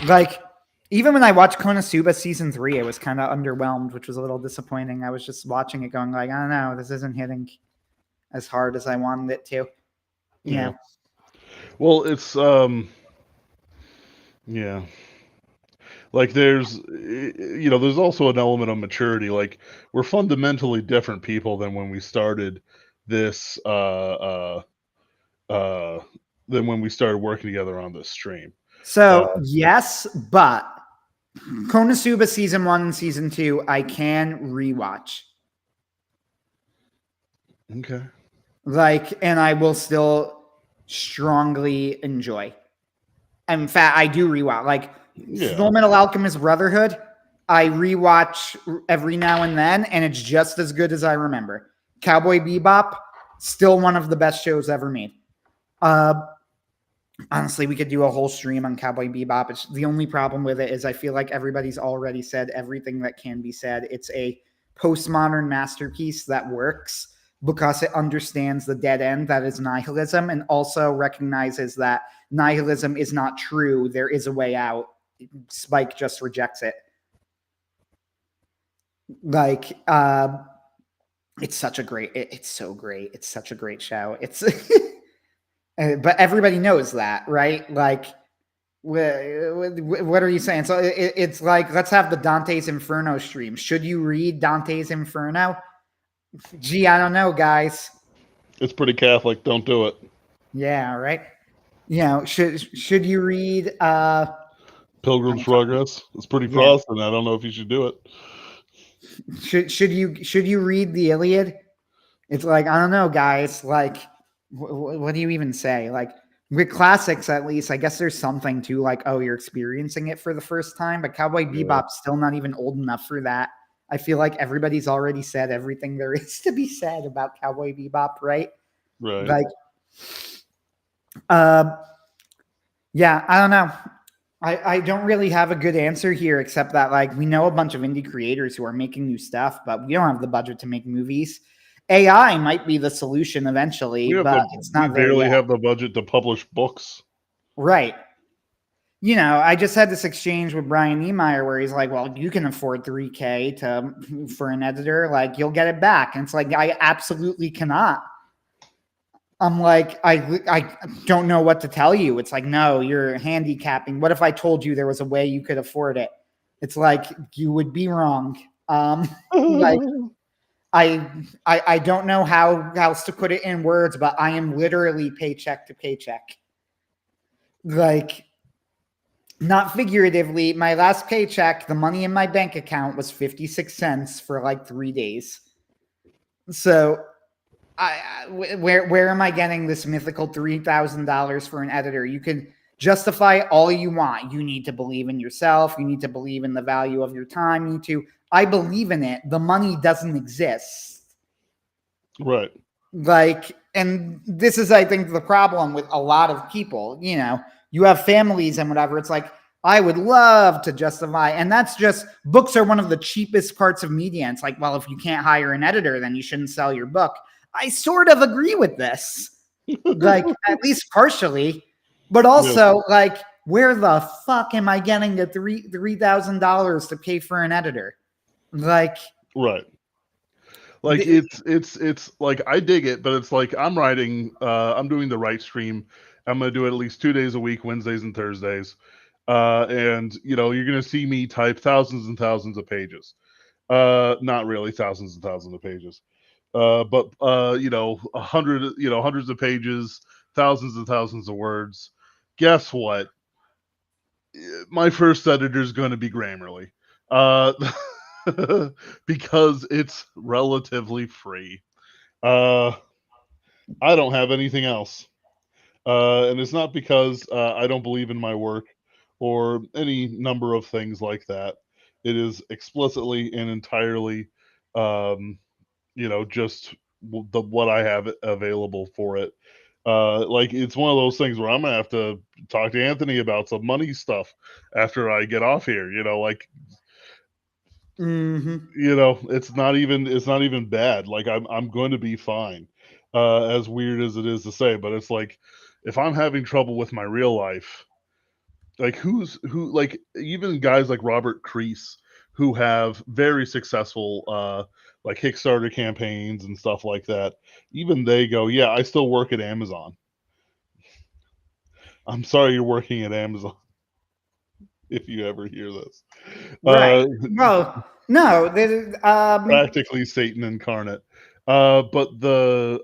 Like, even when I watched Konosuba season 3, I was kind of underwhelmed, which was a little disappointing. I was just watching it going like, I don't know, this isn't hitting as hard as I wanted it to. Yeah. Yeah. Well, it's yeah. Like there's also an element of maturity. Like we're fundamentally different people than when we started this uh than when we started working together on this stream. So, yes, but Konosuba season 1 and season 2, I can rewatch. Okay. Like, and I will still strongly enjoy. In fact, I do rewatch. Like, Yeah. Fullmetal Alchemist Brotherhood, I rewatch every now and then, and it's just as good as I remember. Cowboy Bebop, still one of the best shows ever made. Honestly, we could do a whole stream on Cowboy Bebop. It's the only problem with it is I feel like everybody's already said everything that can be said. It's a postmodern masterpiece that works because it understands the dead end that is nihilism and also recognizes that nihilism is not true. There is a way out. Spike just rejects it. Like, it's such a great, it's so great. It's such a great show. It's, but everybody knows that, right? Like, what are you saying? So it's like, let's have the Dante's Inferno stream. Should you read Dante's Inferno? Gee, I don't know, guys. It's pretty Catholic. Don't do it. Yeah, right. You know, should you read? Pilgrim's Progress. It's pretty Yeah. Protestant. I don't know if you should do it. Should you read the Iliad? It's like, I don't know, guys. Like, what do you even say? Like, with classics, at least, I guess there's something to like, oh, you're experiencing it for the first time. But Cowboy Bebop's still not even old enough for that. I feel like everybody's already said everything there is to be said about Cowboy Bebop, right? Right. Like, yeah, I don't know. I don't really have a good answer here, except that like we know a bunch of indie creators who are making new stuff, but we don't have the budget to make movies. AI might be the solution eventually, but it's not there barely yet. have the budget to publish books. Right. You know, I just had this exchange with Brian Niemeyer where he's like, well, you can afford $3,000 for an editor, like you'll get it back. And it's like, I absolutely cannot. I'm like, I don't know what to tell you. It's like, no, you're handicapping. What if I told you there was a way you could afford it? It's like, you would be wrong. Like, I don't know how else to put it in words, but I am literally paycheck to paycheck. Like, not figuratively, my last paycheck, the money in my bank account was 56 cents for like 3 days. So where am I getting this mythical $3,000 for an editor? You can justify all you want. You need to believe in yourself. You need to believe in the value of your time. You need to. I believe in it. The money doesn't exist. Right. Like, and this is, I think, the problem with a lot of people. You know, you have families and whatever. It's like, I would love to justify, and that's just, books are one of the cheapest parts of media. And it's like, well, if you can't hire an editor, then you shouldn't sell your book. I sort of agree with this, like at least partially, but also like, where the fuck am I getting the $3,000 to pay for an editor? Like, right. Like it's like I dig it, but it's like I'm doing the right stream. I'm gonna do it at least 2 days a week, Wednesdays and Thursdays. And you know, you're gonna see me type thousands and thousands of pages. Not really thousands and thousands of pages. But you know, hundreds of pages, thousands and thousands of words. Guess what? my first editor is going to be Grammarly, uh, because it's relatively free. Uh, I don't have anything else, and it's not because I don't believe in my work or any number of things like that. It is explicitly and entirely, um, just what I have available for it. Like it's one of those things where I'm gonna have to talk to Anthony about some money stuff after I get off here. Like Mm-hmm. it's not even bad. Like I'm going to be fine. As weird as it is to say, but it's like if I'm having trouble with my real life, like who like even guys like Robert Kreese who have very successful like Kickstarter campaigns and stuff like that, even they go, yeah, I still work at Amazon. I'm sorry you're working at Amazon if you ever hear this. Right. Uh Well, no, Practically Satan incarnate. But the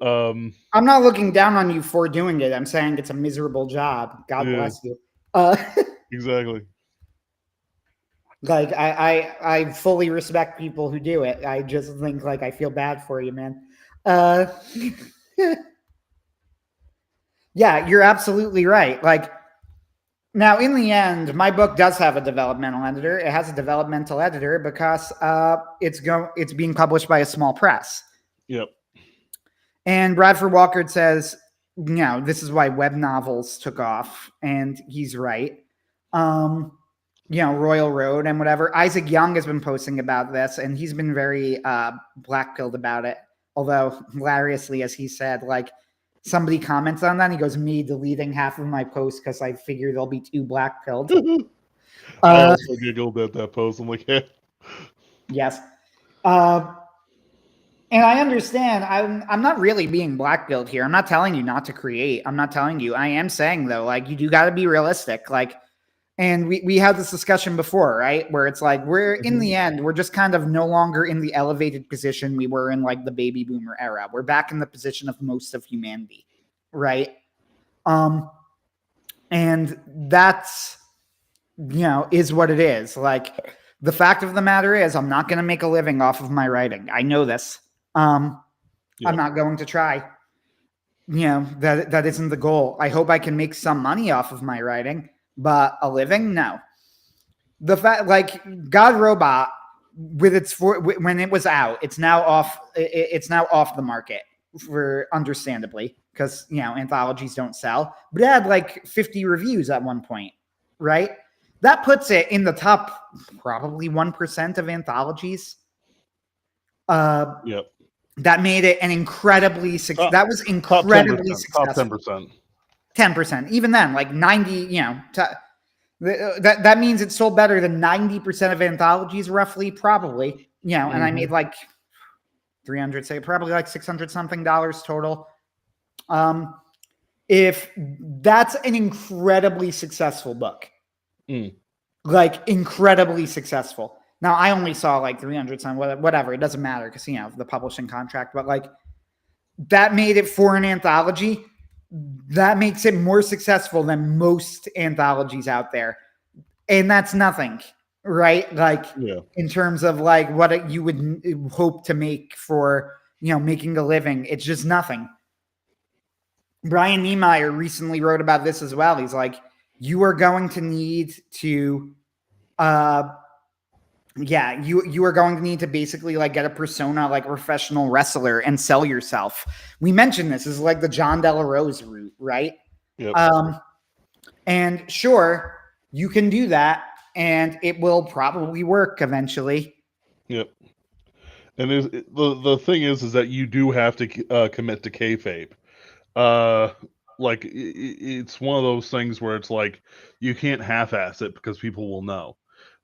I'm not looking down on you for doing it. I'm saying it's a miserable job. God yeah, bless you. Uh, exactly. like I fully respect people who do it. I just think like I feel bad for you, man. Uh, yeah, you're absolutely right. Like now, in the end, my book does have a developmental editor. It has a developmental editor because it's being published by a small press. Yep. And Bradford Walker says, this is why web novels took off, and he's right. Royal Road and whatever. Isaac Young has been posting about this, and he's been very black-pilled about it. Although, hilariously, as he said, like, somebody comments on that, and he goes, me deleting half of my posts because I figure they'll be too black-pilled. I also giggled at that post. I'm like, hey. Yes. And I understand. I'm not really being black-pilled here. I'm not telling you not to create. I'm not telling you. I am saying, though, like, you do got to be realistic. Like, and we had this discussion before, right? Where it's like, we're in the end, we're just kind of no longer in the elevated position we were in like the baby boomer era. We're back in the position of most of humanity, right? And that's, is what it is. Like, the fact of the matter is, I'm not going to make a living off of my writing. I know this. I'm not going to try. That isn't the goal. I hope I can make some money off of my writing, but a living, no. The fact, like God Robot, when it was out, it's now off. It's now off the market for understandably because anthologies don't sell. But it had like 50 reviews at one point, right? That puts it in the top probably 1% of anthologies. Yep. That made it an incredibly that was incredibly successful. Top 10%. 10%. Even then, like 90, that means it sold better than 90% of anthologies, roughly, probably. And I made like 300, say probably like $600 something total. If that's an incredibly successful book, like incredibly successful. Now I only saw like 300 some, whatever. It doesn't matter because the publishing contract, but like that made it for an anthology. That makes it more successful than most anthologies out there. And that's nothing, right? Like in terms of like what you would hope to make for, making a living. It's just nothing. Brian Niemeyer recently wrote about this as well. He's like, you are going to need to, you are going to need to basically like get a persona like a professional wrestler and sell yourself. We mentioned this is like the John De La Rose route, right? Yep. And sure, you can do that, and it will probably work eventually. Yep. And the thing is that you do have to commit to kayfabe. Like it's one of those things where it's like you can't half-ass it because people will know.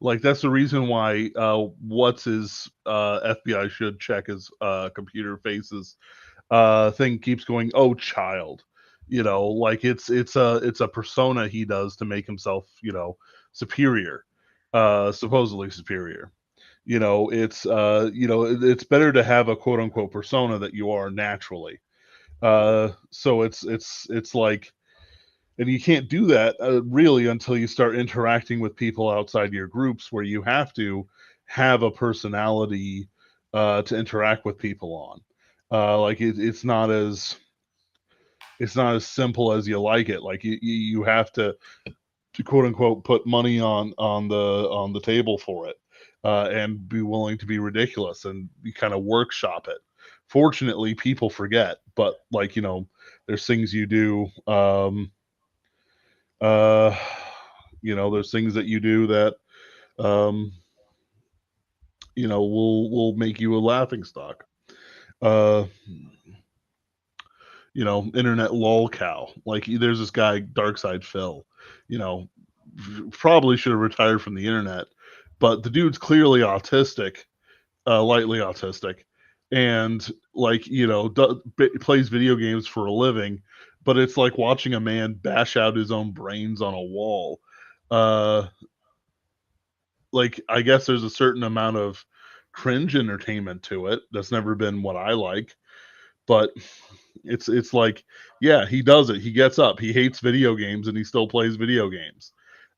Like that's the reason why what's his FBI should check his computer faces thing keeps going. Oh, child, like it's a persona he does to make himself superior, supposedly superior. It's better to have a quote unquote persona that you are naturally. So it's like And you can't do that really until you start interacting with people outside your groups, where you have to have a personality to interact with people on. Like it's not as simple as you like it. Like you have to quote unquote put money on the table for it, and be willing to be ridiculous, and you kind of workshop it. Fortunately, people forget, but like, there's things you do. Uh, there's things that you do that um, will make you a laughing stock. Uh, internet lolcow. Like, there's this guy, Darkside Phil. You know, probably should have retired from the internet, but the dude's clearly autistic, lightly autistic, and like, plays video games for a living. But it's like watching a man bash out his own brains on a wall. Uh, like, I guess there's a certain amount of cringe entertainment to it. That's never been what I like, but it's like, yeah, he does it. He gets up. He hates video games and he still plays video games.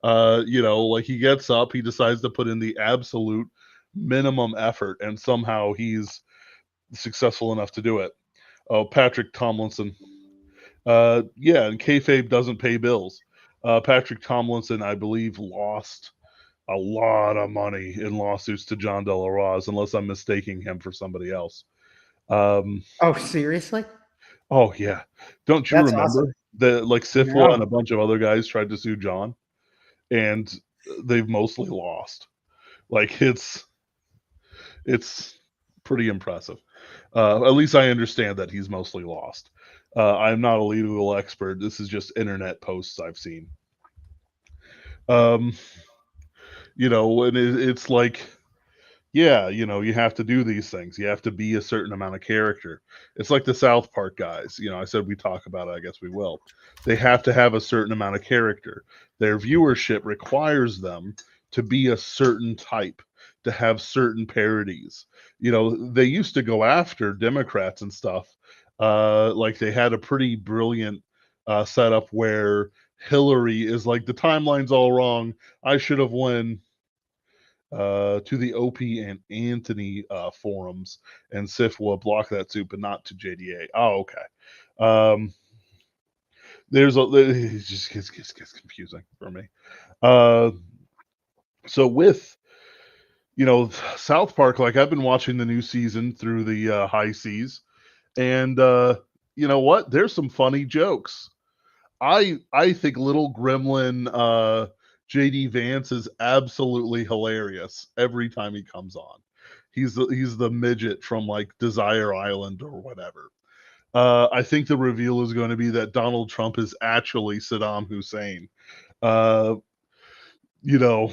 Like, he gets up, he decides to put in the absolute minimum effort, and somehow he's successful enough to do it. Oh, Patrick Tomlinson. Yeah, and kayfabe doesn't pay bills. Patrick Tomlinson, I believe, lost a lot of money in lawsuits to John De La Rose, unless I'm mistaking him for somebody else. Um, Oh, seriously? oh yeah, don't you That's awesome. remember that, like, Sifwa and No. a bunch of other guys tried to sue John, and they've mostly lost. Like, it's pretty impressive. At least I understand that he's mostly lost. I'm not a legal expert. This is just internet posts I've seen. Um, and it's like, yeah, you have to do these things. You have to be a certain amount of character. It's like the South Park guys. I said we talk about it. I guess we will. They have to have a certain amount of character. Their viewership requires them to be a certain type, to have certain parodies. They used to go after Democrats and stuff. Like, they had a pretty brilliant setup where Hillary is like, the timeline's all wrong. I should have won, to the Opie and Anthony forums, and Sif will block that suit, but not to JDA. Oh, okay. Um, it just gets confusing for me. Uh, so with South Park, like, I've been watching the new season through the high seas, and you know what? There's some funny jokes. I think Little Gremlin JD Vance is absolutely hilarious every time he comes on. He's the midget from, like, Desire Island or whatever. I think the reveal is going to be that Donald Trump is actually Saddam Hussein. Uh, you know,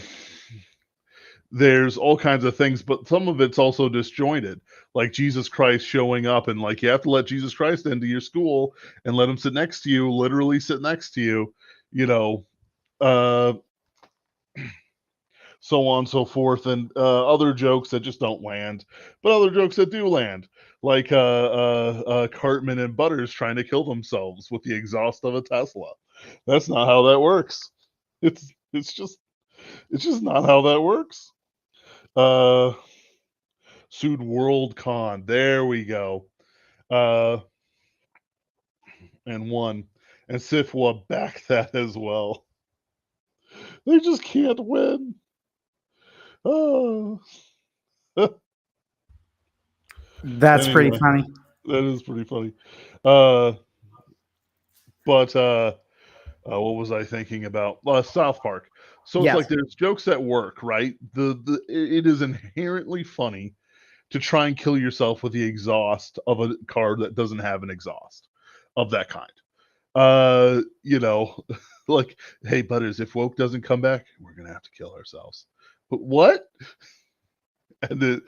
there's all kinds of things, but some of it's also disjointed. Like Jesus Christ showing up, and like, you have to let Jesus Christ into your school and let him sit next to you, literally sit next to you, you know, uh, so on and so forth, and other jokes that just don't land, but other jokes that do land, like Cartman and Butters trying to kill themselves with the exhaust of a Tesla. That's not how that works. It's just not how that works. Uh, Sued Worldcon. There we go. Uh, and won. And Sifwa backed that as well. They just can't win. Oh. That's pretty Anyway, funny. that is pretty funny. Uh, but what was I thinking about? South Park. So it's Yes. like, there's jokes that work, right? It is inherently funny to try and kill yourself with the exhaust of a car that doesn't have an exhaust of that kind. Uh, you know, like, hey Butters, if woke doesn't come back, we're gonna have to kill ourselves. But what? And then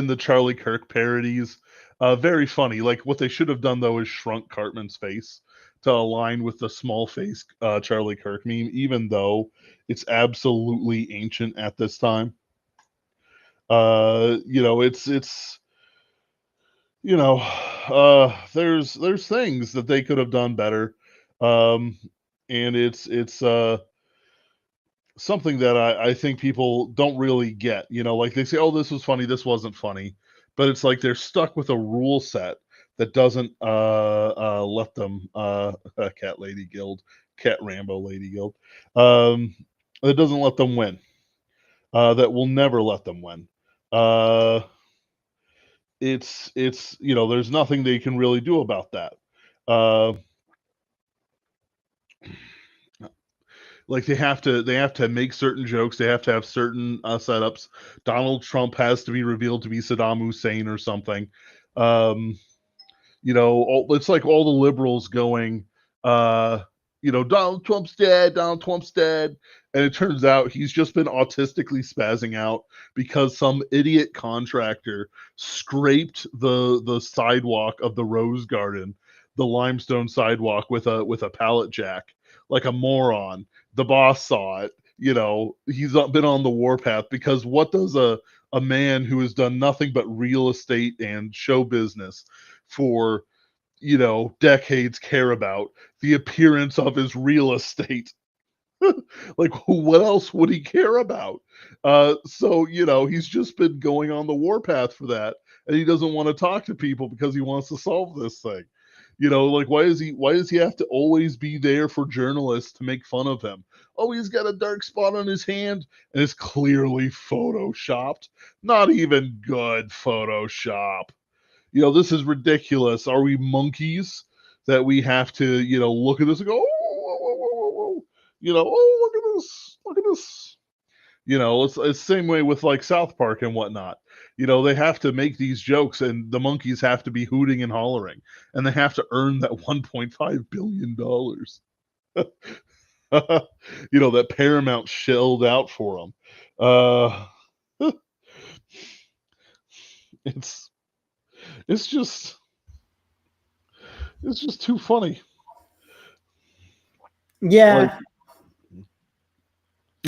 the Charlie Kirk parodies, very funny. Like, what they should have done though is shrunk Cartman's face to align with the small face Charlie Kirk meme, even though it's absolutely ancient at this time. It's there's things that they could have done better. um, and it's something that I think people don't really get. You know, like they say, "Oh, this was funny. This wasn't funny," but it's like they're stuck with a rule set that doesn't let them Cat Lady Guild, Cat Rambo Lady Guild, um, that doesn't let them win. That will never let them win. Uh, it's you know, there's nothing they can really do about that. Uh, like they have to make certain jokes. They have to have certain setups. Donald Trump has to be revealed to be Saddam Hussein or something. Um, it's like all the liberals going, uh, Donald Trump's dead, Donald Trump's dead. And it turns out he's just been autistically spazzing out because some idiot contractor scraped the sidewalk of the Rose Garden, the limestone sidewalk with a pallet jack, like a moron. The boss saw it. He's been on the warpath because what does a man who has done nothing but real estate and show business for decades care about? The appearance of his real estate. Like, what else would he care about? So he's just been going on the warpath for that, and he doesn't want to talk to people because he wants to solve this thing. Like, why does he have to always be there for journalists to make fun of him? Oh, he's got a dark spot on his hand, and it's clearly photoshopped. Not even good Photoshop. This is ridiculous. Are we monkeys that we have to, look at this and go, oh, whoa, whoa, whoa, whoa, whoa. Oh, look at this, look at this. It's the same way with like South Park and whatnot. They have to make these jokes, and the monkeys have to be hooting and hollering, and they have to earn that $1.5 billion. That Paramount shelled out for them. It's it's just it's just too funny. Like, Yeah,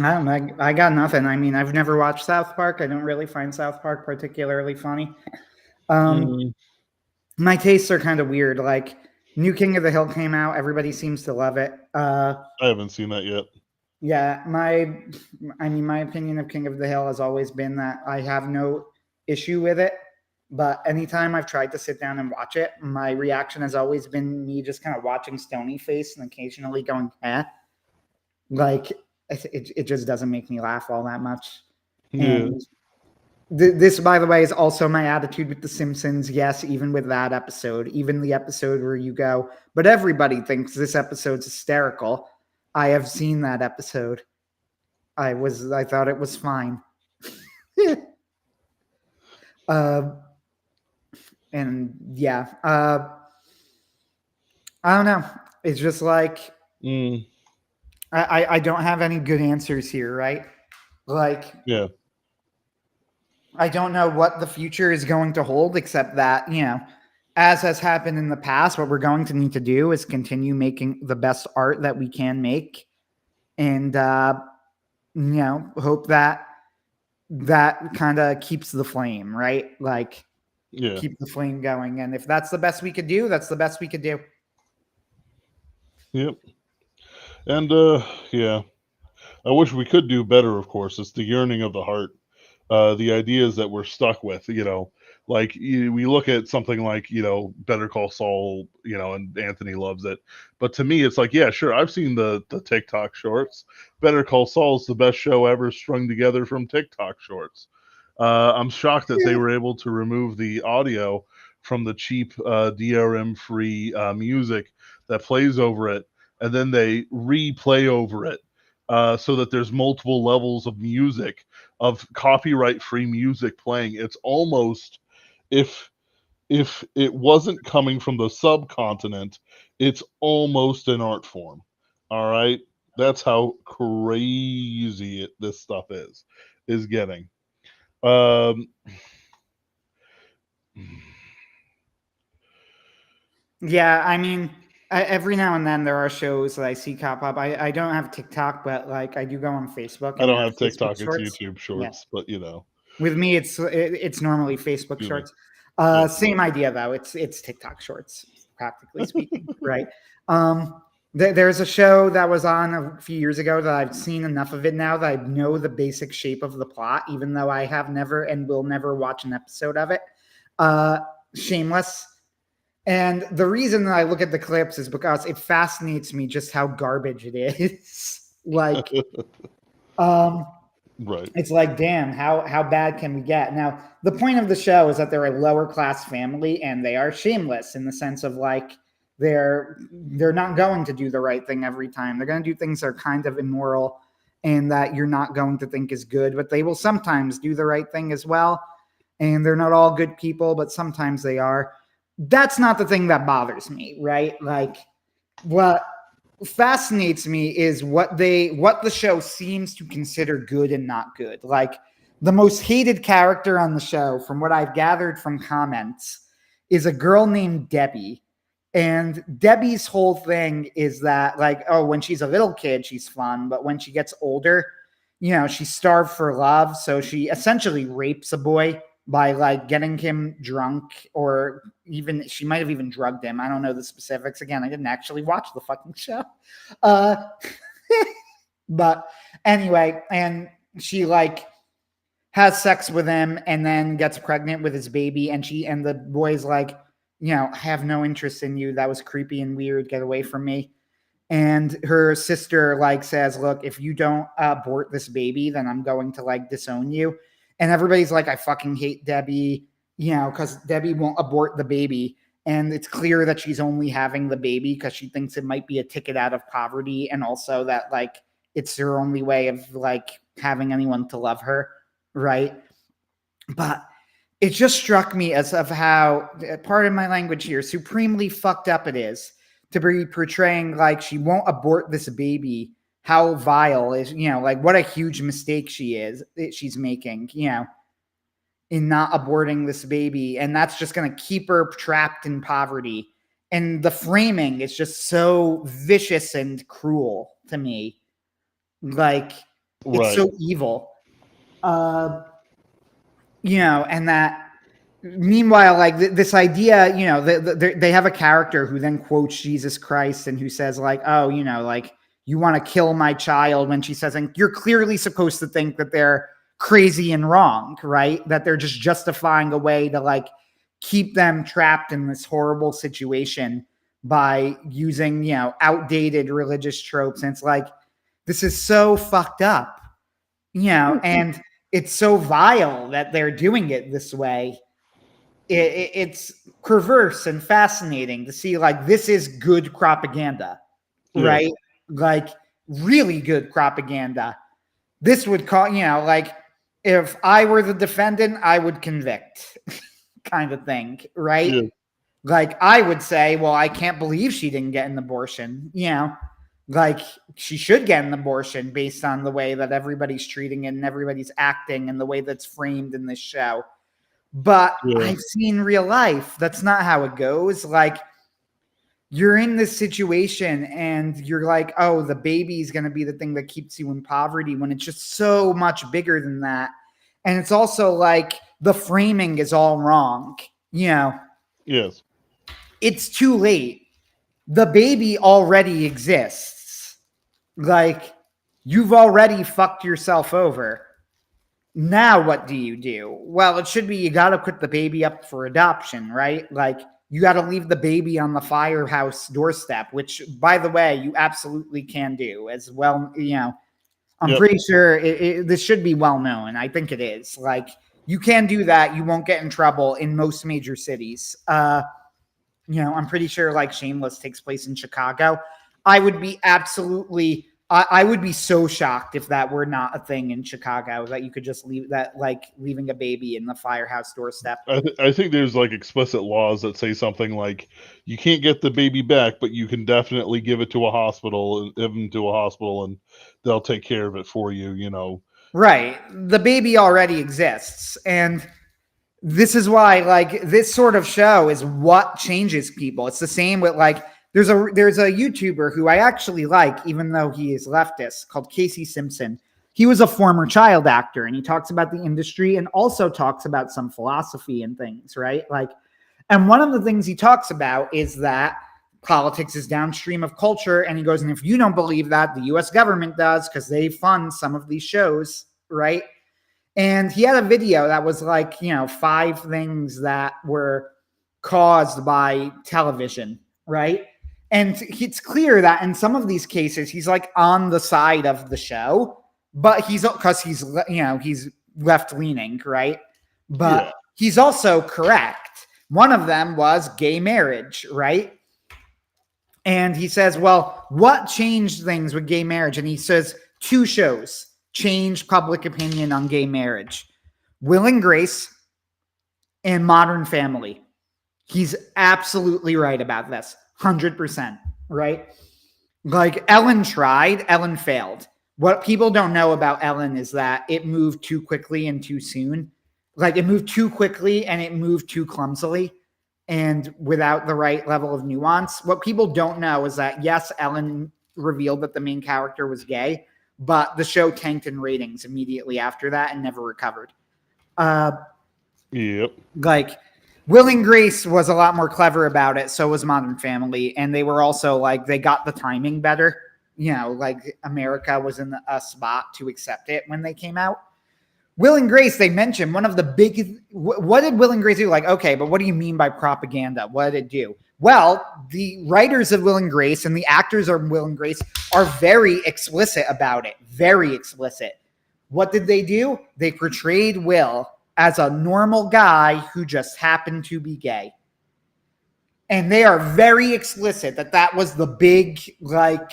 I don't know. I got nothing. I mean, I've never watched South Park. I don't really find South Park particularly funny. Um, mm, my tastes are kind of weird. Like, New King of the Hill came out. Everybody seems to love it. I haven't seen that yet. Yeah, my opinion of King of the Hill has always been that I have no issue with it. But anytime I've tried to sit down and watch it, my reaction has always been me just kind of watching Stony Face and occasionally going, eh. Like, it just doesn't make me laugh all that much. Yeah, And this, by the way, is also my attitude with The Simpsons. Yes, even with that episode, even the episode where you go, but everybody thinks this episode's hysterical. I have seen that episode. I thought it was fine. uh, and yeah, I don't know. It's just like mm, I don't have any good answers here, right? Like, yeah, I don't know what the future is going to hold, except that, as has happened in the past, what we're going to need to do is continue making the best art that we can make, and hope that that kind of keeps the flame, right? Like, yeah, keep the flame going. And if that's the best we could do, that's the best we could do. yep. And yeah, I wish we could do better. Of course, it's the yearning of the heart. The ideas that we're stuck with. Like we look at something like Better Call Saul, and Anthony loves it, but to me, it's like, yeah, sure, I've seen the TikTok shorts. Better Call Saul is the best show ever strung together from TikTok shorts. I'm shocked that they were able to remove the audio from the cheap DRM free music that plays over it, and then they replay over it so that there's multiple levels of music, of copyright free music playing. It's almost, if it wasn't coming from the subcontinent, it's almost an art form. All right, that's how crazy this stuff is getting. Um, Yeah, I mean, every now and then there are shows that I see pop up. I don't have TikTok, but like I do go on Facebook I and don't there are have Facebook TikTok; it's shorts. YouTube Yeah, Shorts. But with me, it's normally Facebook excuse me. shorts. Yeah, Same idea though. It's TikTok shorts, practically speaking, right? Um, There's a show that was on a few years ago that I've seen enough of it now that I know the basic shape of the plot, even though I have never and will never watch an episode of it. Shameless. And the reason that I look at the clips is because it fascinates me just how garbage it is. Like, Right. it's like, damn, how bad can we get? Now, the point of the show is that they're a lower class family and they are shameless in the sense of like they're not going to do the right thing every time. They're going to do things that are kind of immoral and that you're not going to think is good, but they will sometimes do the right thing as well. And they're not all good people, but sometimes they are. That's not the thing that bothers me, right? Like, what fascinates me is what the show seems to consider good and not good. Like, the most hated character on the show, from what I've gathered from comments, is a girl named Debbie. And Debbie's whole thing is that, like, oh, when she's a little kid, she's fun, but when she gets older, she's starved for love. So she essentially rapes a boy by like getting him drunk, or even she might have even drugged him. I don't know the specifics. Again, I didn't actually watch the fucking show. But anyway, and she like has sex with him and then gets pregnant with his baby, and the boy's like, I have no interest in you. That was creepy and weird. Get away from me. And her sister like says, look, if you don't abort this baby, then I'm going to like disown you. And everybody's like, I fucking hate Debbie, because Debbie won't abort the baby. And it's clear that she's only having the baby because she thinks it might be a ticket out of poverty. And also that like it's her only way of like having anyone to love her. Right. But it just struck me as of how, pardon my language here, supremely fucked up it is to be portraying like she won't abort this baby. How vile is, like what a huge mistake she's making, in not aborting this baby. And that's just going to keep her trapped in poverty. And the framing is just so vicious and cruel to me. Like, it's so evil. And that, meanwhile, like this idea, they have a character who then quotes Jesus Christ and who says like, oh, like, you want to kill my child, when she says, and you're clearly supposed to think that they're crazy and wrong, right? That they're just justifying a way to like keep them trapped in this horrible situation by using, outdated religious tropes. And it's like, this is so fucked up, and it's so vile that they're doing it this way. It's perverse and fascinating to see like this is good propaganda, right? Like really good propaganda. This would call, like if I were the defendant, I would convict kind of thing, right? Yeah. Like I would say, well, I can't believe she didn't get an abortion, like she should get an abortion based on the way that everybody's treating it and everybody's acting and the way that's framed in this show. But I've seen real life. That's not how it goes. Like, you're in this situation and you're like, oh, the baby's going to be the thing that keeps you in poverty, when it's just so much bigger than that. And it's also like the framing is all wrong. Yes. It's too late. The baby already exists. Like, you've already fucked yourself over. Now what do you do? Well, it should be you got to put the baby up for adoption, right? Like, you got to leave the baby on the firehouse doorstep, which, by the way, you absolutely can do as well. I'm pretty sure this should be well known. I think it is. Like, you can do that. You won't get in trouble in most major cities. I'm pretty sure like Shameless takes place in Chicago. I would be I would be so shocked if that were not a thing in Chicago, that you could just leave that, like leaving a baby in the firehouse doorstep. I think there's like explicit laws that say something like you can't get the baby back, but you can definitely give it to a hospital, and they'll take care of it for you, Right. The baby already exists. And this is why, like, this sort of show is what changes people. It's the same with like, there's a YouTuber who I actually like, even though he is leftist, called Casey Simpson. He was a former child actor, and he talks about the industry and also talks about some philosophy and things, right? Like, and one of the things he talks about is that politics is downstream of culture. And he goes, and if you don't believe that, the US government does, because they fund some of these shows, right? And he had a video that was like, 5 things that were caused by television, right? And it's clear that in some of these cases, he's like on the side of the show, but he's left leaning, right? But he's also correct. One of them was gay marriage, right? And he says, well, what changed things with gay marriage? And he says 2 shows changed public opinion on gay marriage: Will and Grace and Modern Family. He's absolutely right about this. 100%, right? Like Ellen tried, Ellen failed. What people don't know about Ellen is that it moved too quickly and too soon. Like it moved too quickly and it moved too clumsily and without the right level of nuance. What people don't know is that, yes, Ellen revealed that the main character was gay, but the show tanked in ratings immediately after that and never recovered. Yep. Like Will and Grace was a lot more clever about it. So was Modern Family. And they were also like, they got the timing better. Like America was in a spot to accept it when they came out. Will and Grace, they mentioned one of the biggest. What did Will and Grace do? Like, okay, but what do you mean by propaganda? What did it do? Well, the writers of Will and Grace and the actors of Will and Grace are very explicit about it. Very explicit. What did they do? They portrayed Will as a normal guy who just happened to be gay. And they are very explicit that was the big, like,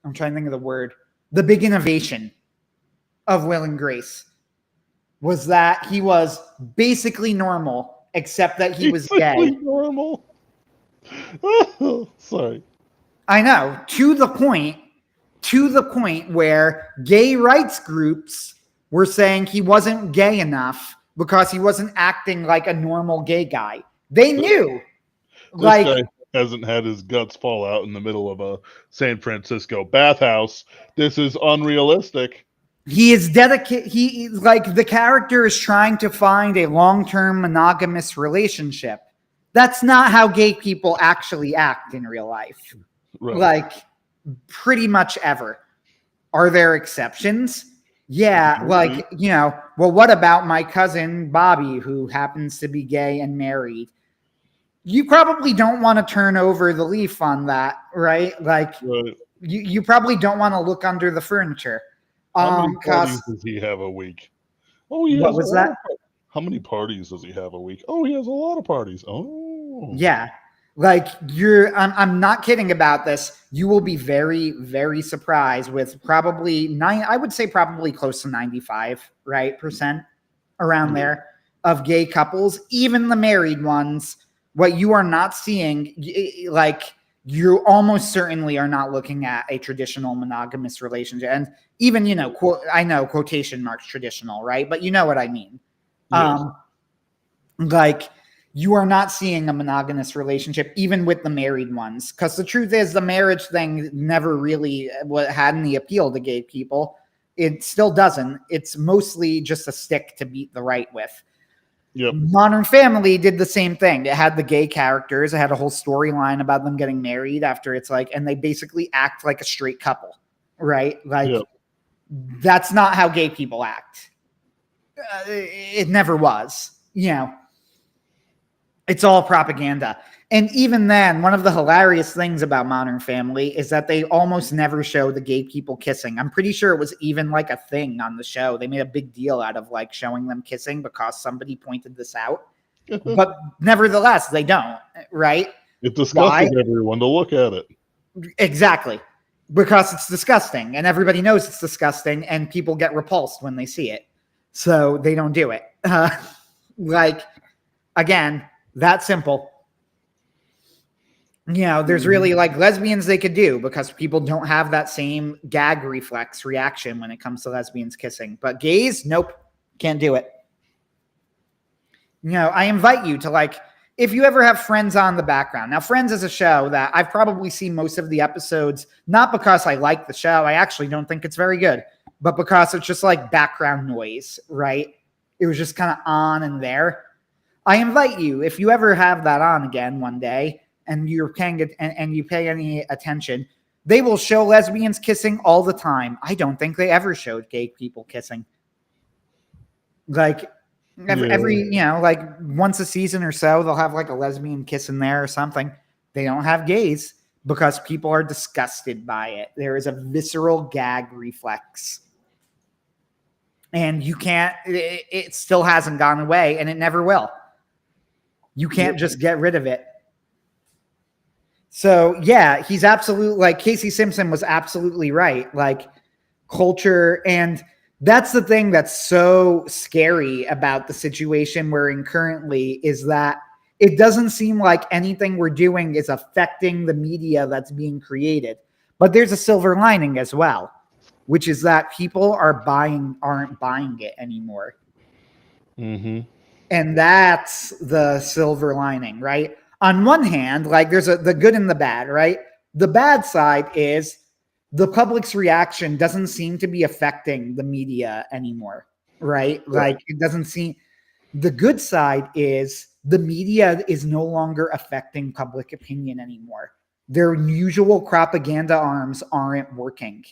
I'm trying to think of the word, the big innovation of Will and Grace was that he was basically normal, except that he was gay. Normal. Sorry. I know, to the point where gay rights groups were saying he wasn't gay enough because he wasn't acting like a normal gay guy. They knew. This guy hasn't had his guts fall out in the middle of a San Francisco bathhouse. This is unrealistic. He is dedicated. The character is trying to find a long-term monogamous relationship. That's not how gay people actually act in real life. Right. Like, pretty much ever. Are there exceptions? Yeah, like, well, what about my cousin Bobby, who happens to be gay and married? You probably don't want to turn over the leaf on that, right? Like, right. You probably don't want to look under the furniture. How many parties does he have a week? Oh, he what was that? How many parties does he have a week? Oh, he has a lot of parties. Oh, yeah. Like I'm not kidding about this. You will be very, very surprised with probably I would say probably close to 95%, right? Around there of gay couples, even the married ones. What you are not seeing, like you almost certainly are not looking at a traditional monogamous relationship. And even, I know quotation marks traditional, right? But you know what I mean. Yes. Like you are not seeing a monogamous relationship, even with the married ones. Because the truth is the marriage thing never really had any appeal to gay people. It still doesn't. It's mostly just a stick to beat the right with. Yep. Modern Family did the same thing. It had the gay characters. It had a whole storyline about them getting married after it's like, and they basically act like a straight couple, right? Like that's not how gay people act. It never was, it's all propaganda. And even then, one of the hilarious things about Modern Family is that they almost never show the gay people kissing. I'm pretty sure it was even like a thing on the show. They made a big deal out of like showing them kissing because somebody pointed this out. But nevertheless, they don't, right? It disgusts everyone to look at it. Exactly. Because it's disgusting and everybody knows it's disgusting and people get repulsed when they see it. So they don't do it. Again, that simple. There's really like lesbians they could do because people don't have that same gag reflex reaction when it comes to lesbians kissing. But gays, nope, can't do it. I invite you to if you ever have Friends on the background. Now, Friends is a show that I've probably seen most of the episodes, not because I like the show. I actually don't think it's very good, but because it's just like background noise, right? It was just kind of on and there. I invite you, if you ever have that on again one day, and you're paying it and you pay any attention, they will show lesbians kissing all the time. I don't think they ever showed gay people kissing. Like every like once a season or so, they'll have like a lesbian kiss in there or something. They don't have gays because people are disgusted by it. There is a visceral gag reflex. And you can't, it still hasn't gone away, and it never will. You can't just get rid of it. So yeah, he's absolutely, like, Casey Simpson was absolutely right. Like, culture, and that's the thing that's so scary about the situation we're in currently, is that it doesn't seem like anything we're doing is affecting the media that's being created. But there's a silver lining as well, which is that people aren't buying it anymore. Mm-hmm. And that's the silver lining, right? On one hand, like, there's the good and the bad, right? The bad side is the public's reaction doesn't seem to be affecting the media anymore, right? Like, it doesn't seem. The good side is the media is no longer affecting public opinion anymore. Their usual propaganda arms aren't working.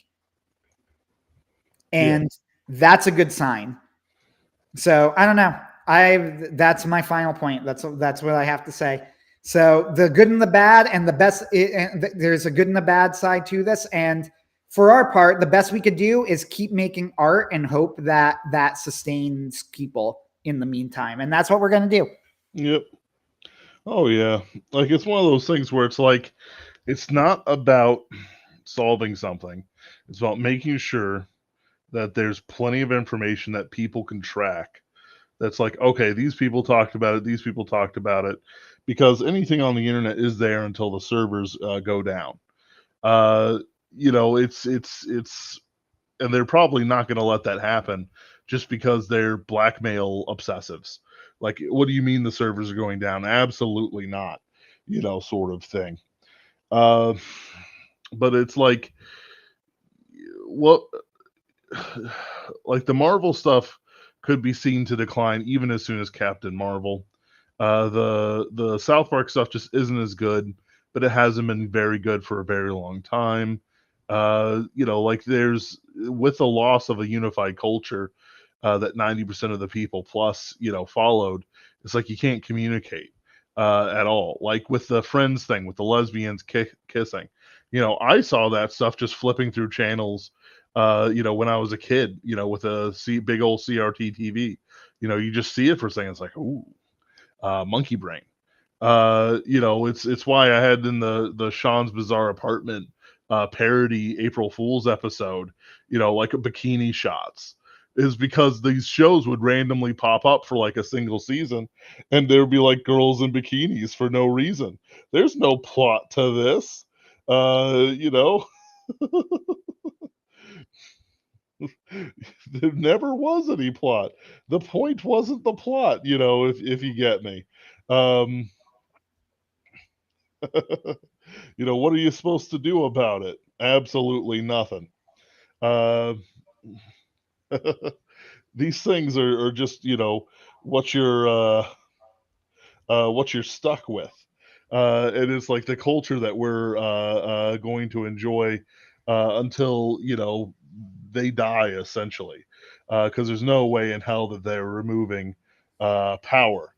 And that's a good sign. So I don't know. That's my final point. That's what I have to say. So the good and the bad, and the best, there's a good and a bad side to this. And for our part, the best we could do is keep making art and hope that that sustains people in the meantime. And that's what we're going to do. Yep. Oh yeah. Like, it's one of those things where it's like, it's not about solving something. It's about making sure that there's plenty of information that people can track. That's like, okay, these people talked about it, these people talked about it, because anything on the internet is there until the servers go down. It's and they're probably not going to let that happen just because they're blackmail obsessives. Like, what do you mean the servers are going down? Absolutely not, sort of thing. But it's like, what, like, the Marvel stuff could be seen to decline even as soon as Captain Marvel. The South Park stuff just isn't as good, but it hasn't been very good for a very long time. Like, there's, with the loss of a unified culture that 90% of the people plus followed, it's like you can't communicate at all. Like with the Friends thing, with the lesbians kissing, I saw that stuff just flipping through channels. When I was a kid, with a big old CRT TV, you just see it for a second. It's like, ooh, monkey brain. It's why I had in the Sean's Bizarre Apartment parody April Fool's episode, like bikini shots, is because these shows would randomly pop up for like a single season, and there would be like girls in bikinis for no reason. There's no plot to this, There never was any plot. The point wasn't the plot, if you get me. What are you supposed to do about it? Absolutely nothing. Uh, these things are just, what you're stuck with. And it's like the culture that we're going to enjoy until, they die, essentially. Because there's no way in hell that they're removing power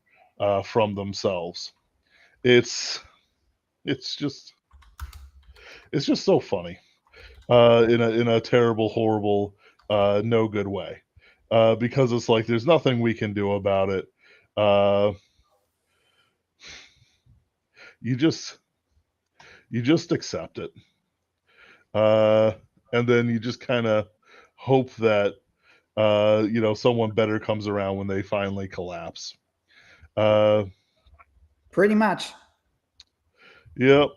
from themselves. It's just so funny in a terrible, horrible, no good way. Because it's like there's nothing we can do about it. You just accept it, and then you just kind of hope that someone better comes around when they finally collapse. Pretty much. Yep.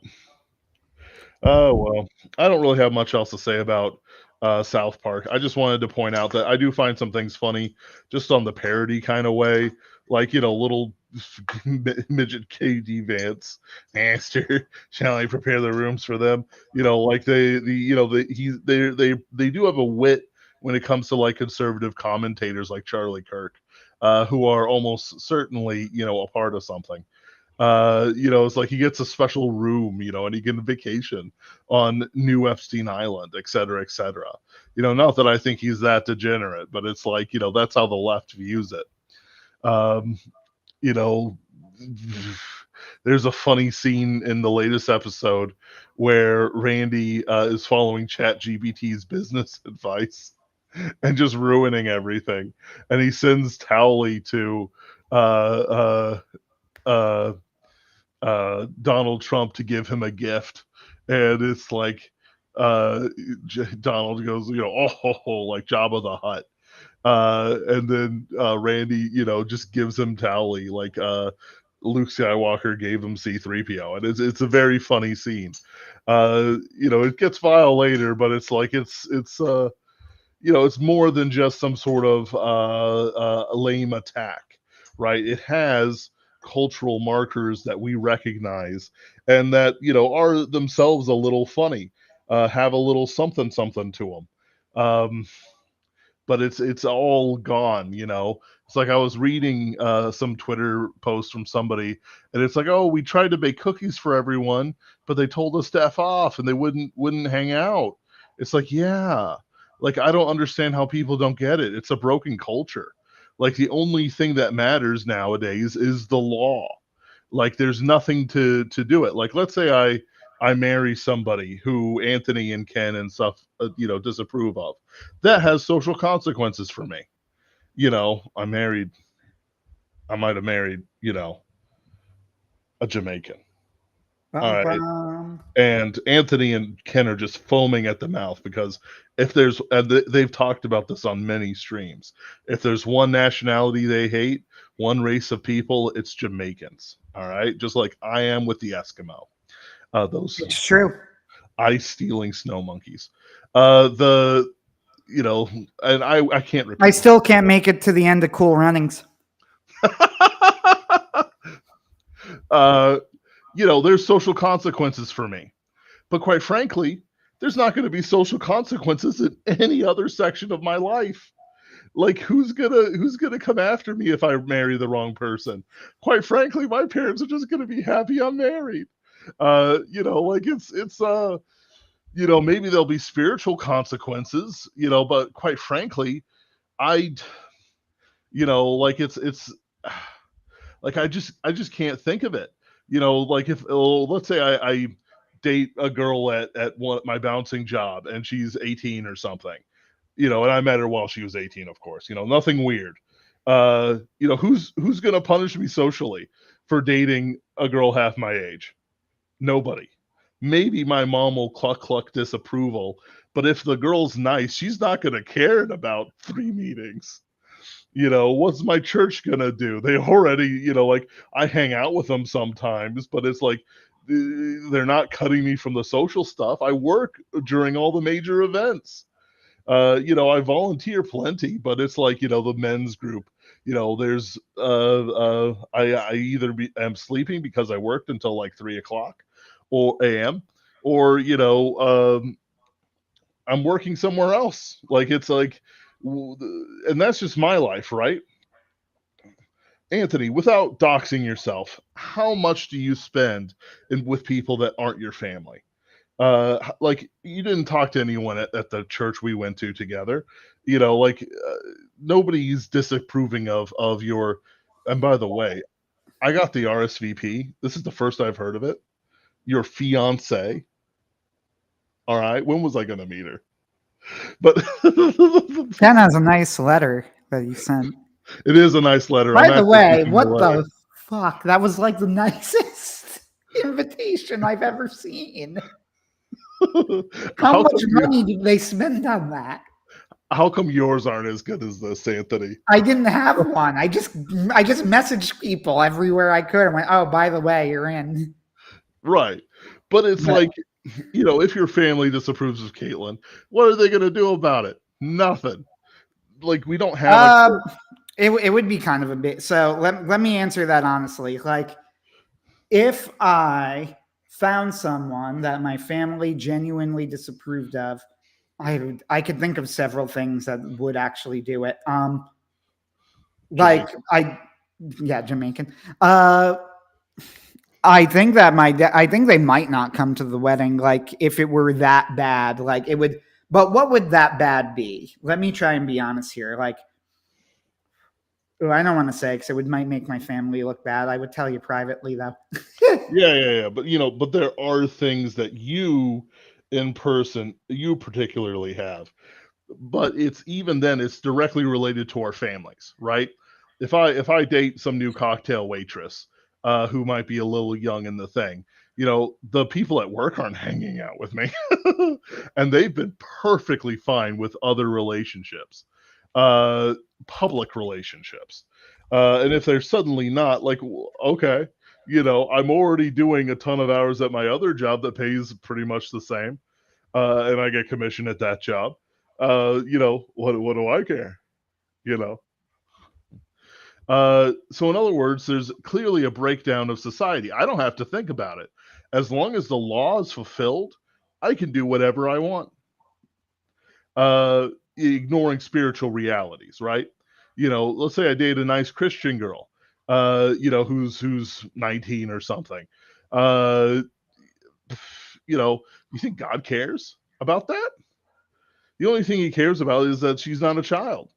Oh, well, I don't really have much else to say about South Park. I just wanted to point out that I do find some things funny, just on the parody kind of way, like little midget KD Vance, Master, shall I prepare the rooms for them? Like they do have a wit when it comes to like conservative commentators like Charlie Kirk, who are almost certainly a part of something. It's like he gets a special room, and he can vacation on New Epstein Island, et cetera, et cetera. Not that I think he's that degenerate, but it's like, that's how the left views it. Um, you know, there's a funny scene in the latest episode where Randy is following ChatGPT's business advice and just ruining everything. And he sends Towley to uh, uh, Donald Trump to give him a gift. And it's like, Donald goes, like Jabba the Hutt. And then Randy, just gives him Towley like Luke Skywalker gave him C-3PO, and it's a very funny scene. It gets vile later, but it's like it's more than just some sort of lame attack, right? It has cultural markers that we recognize and that are themselves a little funny, have a little something something to them. But it's all gone. It's like I was reading some Twitter post from somebody, and it's like, oh, we tried to bake cookies for everyone, but they told us to F off and they wouldn't hang out. It's like, yeah, like I don't understand how people don't get it. It's a broken culture. Like the only thing that matters nowadays is the law. Like there's nothing to do it. Like let's say I marry somebody who Anthony and Ken and stuff, disapprove of. That has social consequences for me. I might have married, a Jamaican. All Bum, right. bum. And Anthony and Ken are just foaming at the mouth because if there's, and they've talked about this on many streams, if there's one nationality they hate, one race of people, it's Jamaicans. All right. Just like I am with the Eskimo. Those It's true. ice stealing snow monkeys. The and I can't repeat. I still can't make it to the end of Cool Runnings. There's social consequences for me, but quite frankly, there's not going to be social consequences in any other section of my life. Like who's gonna come after me if I marry the wrong person? Quite frankly, my parents are just gonna be happy I'm married. Like it's maybe there'll be spiritual consequences, but quite frankly, I like it's like I just can't think of it. Like if let's say I date a girl at my bouncing job and she's 18 or something, and I met her while she was 18, of course, nothing weird. Who's gonna punish me socially for dating a girl half my age? Nobody. Maybe my mom will cluck disapproval, but if the girl's nice, she's not gonna care in about 3 meetings. What's my church gonna do? They already, like I hang out with them sometimes, but it's like they're not cutting me from the social stuff. I work during all the major events. I volunteer plenty, but it's like, the men's group, there's I either am sleeping because I worked until like 3 o'clock or AM, or I'm working somewhere else. Like it's like, and that's just my life, right? Anthony, without doxing yourself, how much do you spend with people that aren't your family? Like you didn't talk to anyone at the church we went to together, like nobody's disapproving of your. And by the way, I got the RSVP. This is the first I've heard of it. Your fiance. All right, when was I going to meet her? But Ken has a nice letter that he sent. it is a nice letter. By the way, what the fuck? That was like the nicest invitation I've ever seen. How much money did they spend on that? How come yours aren't as good as this, Anthony? I didn't have one. I just messaged people everywhere I could. I went, oh, by the way, you're in. Right. But it's like, if your family disapproves of Caitlyn, what are they going to do about it? Nothing. Like, we don't have it would be kind of a bit. So let me answer that honestly. Like, if I found someone that my family genuinely disapproved of, I could think of several things that would actually do it. Like Jamaican. I think that I think they might not come to the wedding. Like if it were that bad, like it would. But what would that bad be? Let me try and be honest here. Like, oh, I don't want to say because it would might make my family look bad. I would tell you privately though. Yeah. But but there are things that you in person, you particularly have. But it's even then it's directly related to our families, right? If I date some new cocktail waitress who might be a little young in the thing, the people at work aren't hanging out with me, and they've been perfectly fine with other relationships, uh, public relationships, and if they're suddenly not, like, okay, I'm already doing a ton of hours at my other job that pays pretty much the same, and I get commission at that job. What do I care? You know. So in other words, there's clearly a breakdown of society. I don't have to think about it. As long as the law is fulfilled, I can do whatever I want. Uh, Ignoring spiritual realities, right? Let's say I date a nice Christian girl, who's 19 or something. Uh, you think God cares about that? The only thing he cares about is that she's not a child.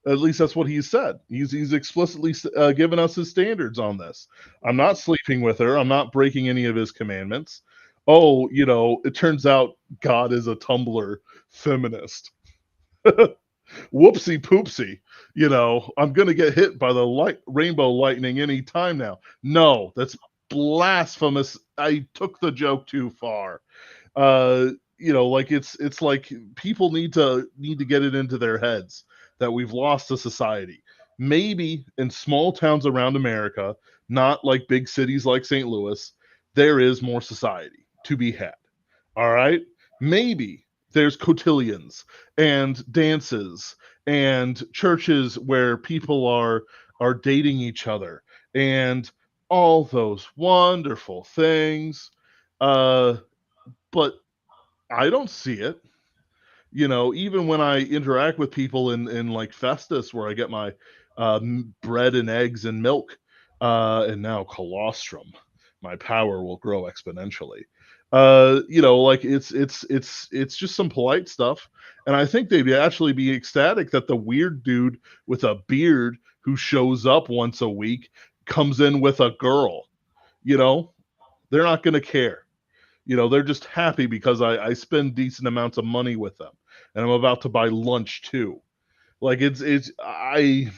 At least that's what he said. He's explicitly given us his standards on this. I'm not sleeping with her. I'm not breaking any of his commandments. Oh, it turns out God is a Tumblr feminist. Whoopsie poopsie. I'm going to get hit by the rainbow lightning any time now. No, that's blasphemous. I took the joke too far. Like it's like people need to get it into their heads that we've lost a society. Maybe in small towns around America, not like big cities like St. Louis, there is more society to be had. All right, maybe there's cotillions and dances and churches where people are dating each other and all those wonderful things. But I don't see it. Even when I interact with people in like Festus, where I get my bread and eggs and milk, and now colostrum, my power will grow exponentially. Like it's just some polite stuff, and I think they'd actually be ecstatic that the weird dude with a beard who shows up once a week comes in with a girl. You know, they're not going to care. They're just happy because I spend decent amounts of money with them, and I'm about to buy lunch too. Like I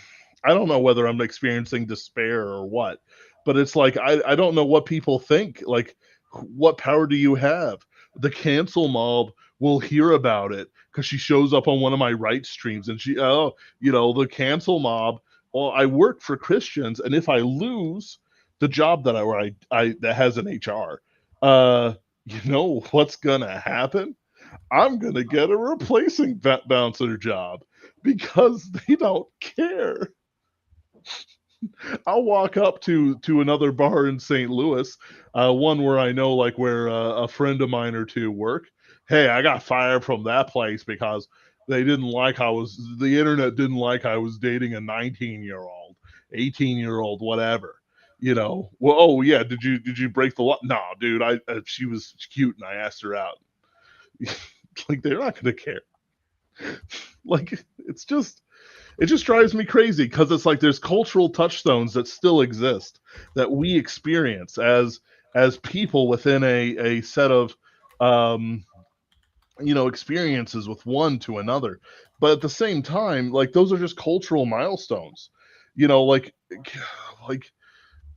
don't know whether I'm experiencing despair or what, but it's like I don't know what people think. Like, what power do you have? The cancel mob will hear about it because she shows up on one of my right streams, and the cancel mob. Well, I work for Christians, and if I lose the job that I that has an HR, you know what's gonna happen? I'm gonna get a replacing bouncer job because they don't care. I'll walk up to another bar in St. Louis, one where I know like where a friend of mine or two work. Hey, I got fired from that place because they didn't like the internet didn't like I was dating a 19-year-old, 18-year-old, whatever. Well, oh yeah, did you break the law? No, dude, she was cute and I asked her out. Like they're not gonna care. Like it just drives me crazy because it's like there's cultural touchstones that still exist that we experience as people within a set of um experiences with one to another, but at the same time, like those are just cultural milestones. Like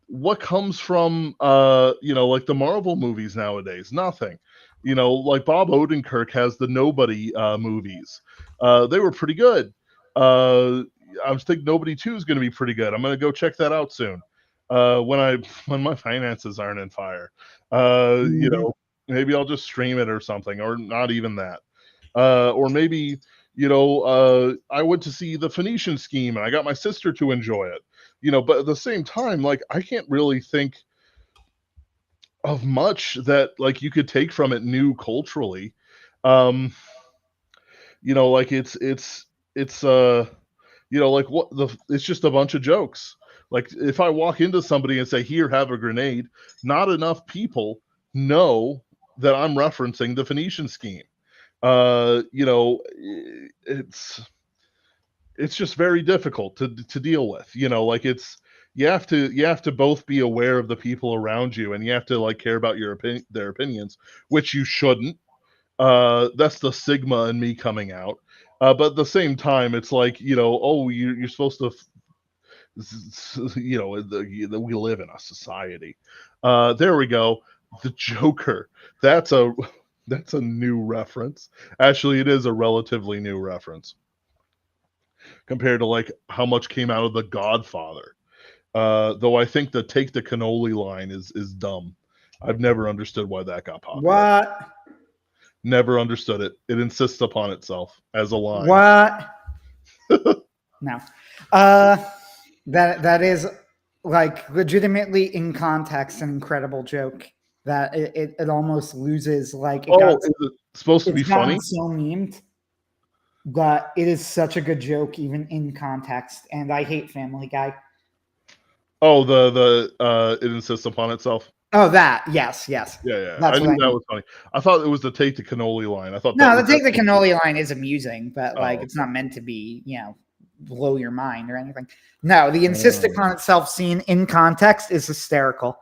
what comes from like the Marvel movies nowadays? Nothing. Like Bob Odenkirk has the Nobody movies. They were pretty good. uh I was thinking Nobody 2 is going to be pretty good. I'm going to go check that out soon, when I when my finances aren't in fire. Mhm. Maybe I'll just stream it or something, or not even that. Or maybe I went to see the Phoenician Scheme and I got my sister to enjoy it. But at the same time, like I can't really think of much that like you could take from it new culturally. um like it's like what the it's just a bunch of jokes. Like if I walk into somebody and say, "Here, have a grenade," not enough people know that I'm referencing the Phoenician scheme. You know, it's just very difficult to deal with. You know, like you have to both be aware of the people around you, and you have to like care about their opinions, which you shouldn't. That's the sigma in me coming out. But at the same time, it's like, you know, oh, you're supposed to, you know, we live in a society. There we go. The Joker. That's a that's a new reference. Actually, it is a relatively new reference compared to like how much came out of The Godfather. Though I think the take the cannoli line is dumb. I've never understood why that got popular. What? Never understood it. It insists upon itself as a line. What? No. That is like legitimately in context an incredible joke that it almost loses like Oh, is it supposed to be it's gotten funny? so memed that it is such a good joke even in context, and I hate Family Guy. Oh, it insists upon itself. Oh, that yes. Yeah, yeah. I That's what knew I that mean. was funny. I thought it was the take the cannoli line. I thought that No, was the take the actually. cannoli line is amusing, but like Oh, it's not meant to be, blow your mind or anything. No, the insist okay. upon itself scene in context is hysterical.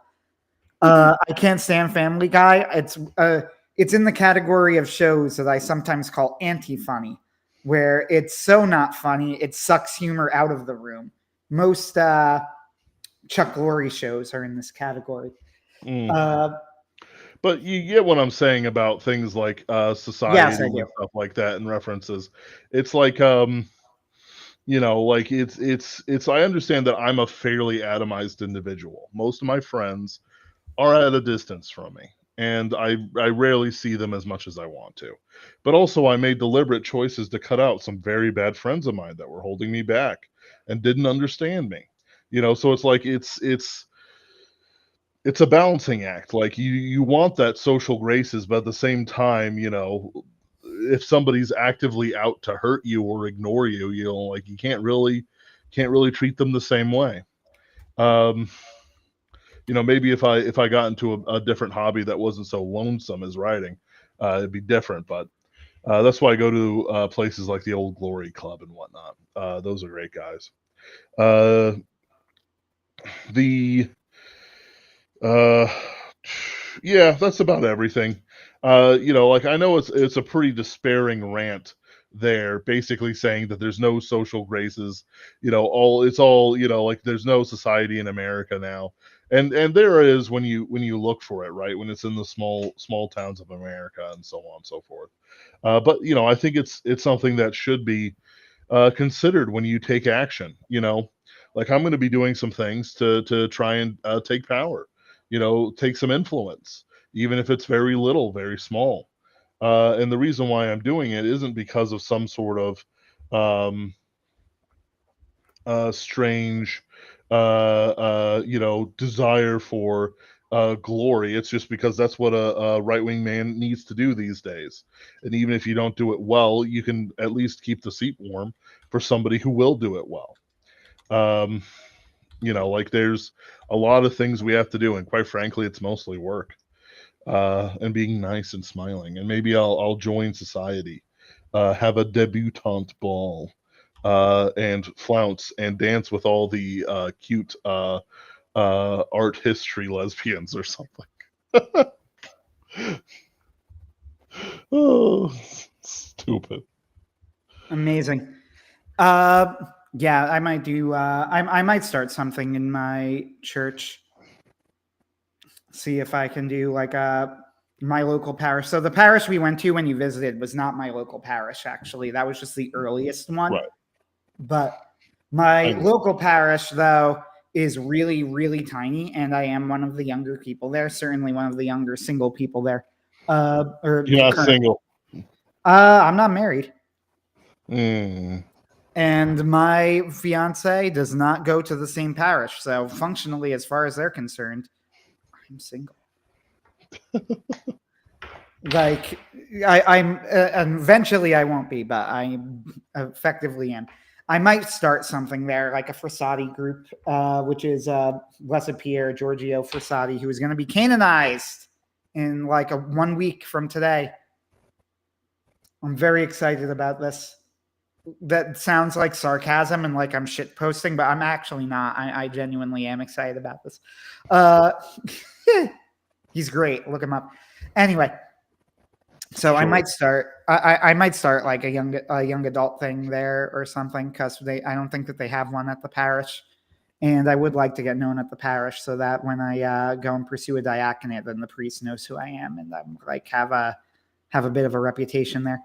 I can't stand Family Guy. It's in the category of shows that I sometimes call anti-funny, where it's so not funny it sucks humor out of the room. Most Chuck Lorre shows are in this category. Mm. Uh, But you get what I'm saying about things like yes, society I and do. stuff like that and references. It's like you know, like it's I understand that I'm a fairly atomized individual. Most of my friends are at a distance from me, and I rarely see them as much as I want to. But also I made deliberate choices to cut out some very bad friends of mine that were holding me back and didn't understand me. You know, so it's like it's a balancing act. Like you want that social graces, but at the same time, you know, if somebody's actively out to hurt you or ignore you, you know, like you can't really treat them the same way. Um, you know, maybe if I got into a different hobby that wasn't so lonesome as writing, it'd be different. But that's why I go to places like the Old Glory Club and whatnot. Those are great guys. Uh, the Uh, yeah, that's about everything. You know, like I know it's a pretty despairing rant there, basically saying that there's no social graces. You know, all it's all you know, like there's no society in America now, and there is when you look for it, right? When it's in the small towns of America and so on and so forth. But you know, I think it's something that should be considered when you take action. You know, like I'm going to be doing some things to try and take power. You know, take some influence, even if it's very little, very small. And the reason why I'm doing it isn't because of some sort of um, strange, you know, desire for glory. It's just because that's what a right wing man needs to do these days. And even if you don't do it well, you can at least keep the seat warm for somebody who will do it well. Um, you know, like there's a lot of things we have to do, and quite frankly, it's mostly work and being nice and smiling. And maybe I'll join society, have a debutante ball, and flounce and dance with all the cute art history lesbians or something. Oh, stupid. Amazing. Uh, yeah, I might do. I might start something in my church. See if I can do like my local parish. So the parish we went to when you visited was not my local parish. Actually, that was just the earliest one. Right. But I my get it. local parish, though, is really, really tiny, and I am one of the younger people there. Certainly, one of the younger single people there. Or You're not current. single. I'm not married. Mm. And my fiance does not go to the same parish. So functionally, as far as they're concerned, I'm single. Like I'm eventually I won't be, but I effectively am. I might start something there, like a Frassati group, which is Blessed Pierre Giorgio Frassati, who is going to be canonized in like 1 week from today. I'm very excited about this. That sounds like sarcasm and like I'm shit posting, but I'm actually not. I genuinely am excited about this. He's great. Look him up. Anyway, so sure. I might start. I might start like a young adult thing there or something, because I don't think that they have one at the parish, and I would like to get known at the parish so that when I go and pursue a diaconate, then the priest knows who I am, and I'm like have a bit of a reputation there.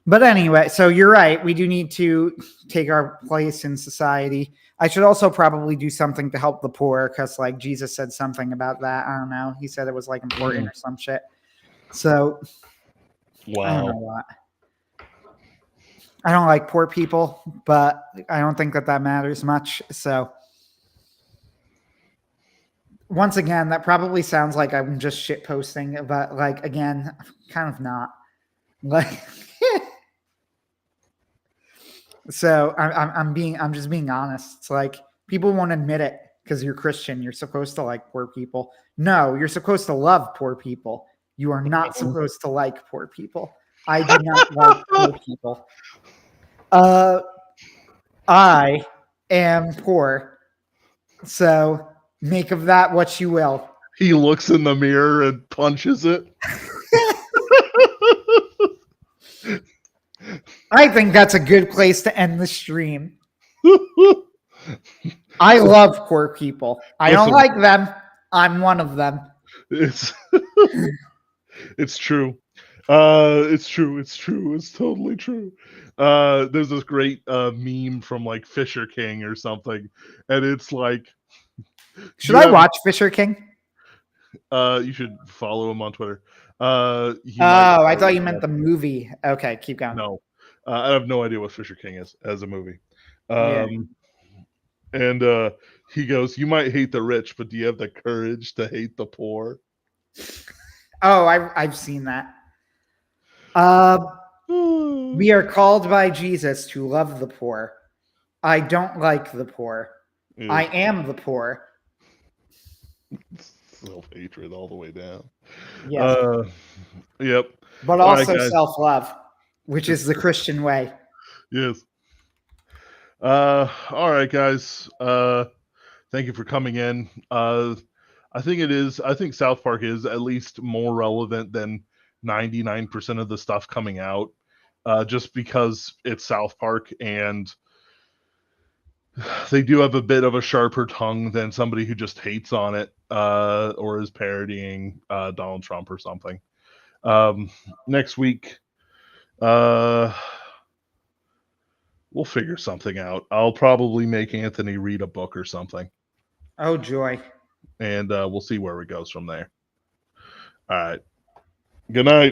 But anyway, so you're right. We do need to take our place in society. I should also probably do something to help the poor, because like Jesus said something about that. I don't know. He said it was like important or some shit. So wow. I don't know what. I don't like poor people, but I don't think that matters much. So once again, that probably sounds like I'm just shit posting, but like again, kind of not. Like so I'm just being honest. It's like people won't admit it because you're Christian. You're supposed to like poor people. No, you're supposed to love poor people. You are not supposed to like poor people. I do not like poor people. I am poor. So make of that what you will. He looks in the mirror and punches it. I think that's a good place to end the stream. I love poor people. I don't like them. I'm one of them. It's true. It's true. It's true. It's totally true. There's this great meme from like Fisher King or something, and it's like, should I watch Fisher King? You should follow him on Twitter. I thought you meant the movie. Okay, keep going. No, I have no idea what Fisher King is as a movie. And he goes, "You might hate the rich, but do you have the courage to hate the poor?" Oh, I've seen that. We are called by Jesus to love the poor. I don't like the poor. Yeah. I am the poor. Self-hatred all the way down. Yes. Yep. But also self-love, which is the Christian way. Yes. All right, guys. Thank you for coming in. I think South Park is at least more relevant than 99% of the stuff coming out, just because it's South Park and they do have a bit of a sharper tongue than somebody who just hates on it or is parodying Donald Trump or something. Next week, we'll figure something out. I'll probably make Anthony read a book or something. Oh, joy. And we'll see where it goes from there. All right. Good night.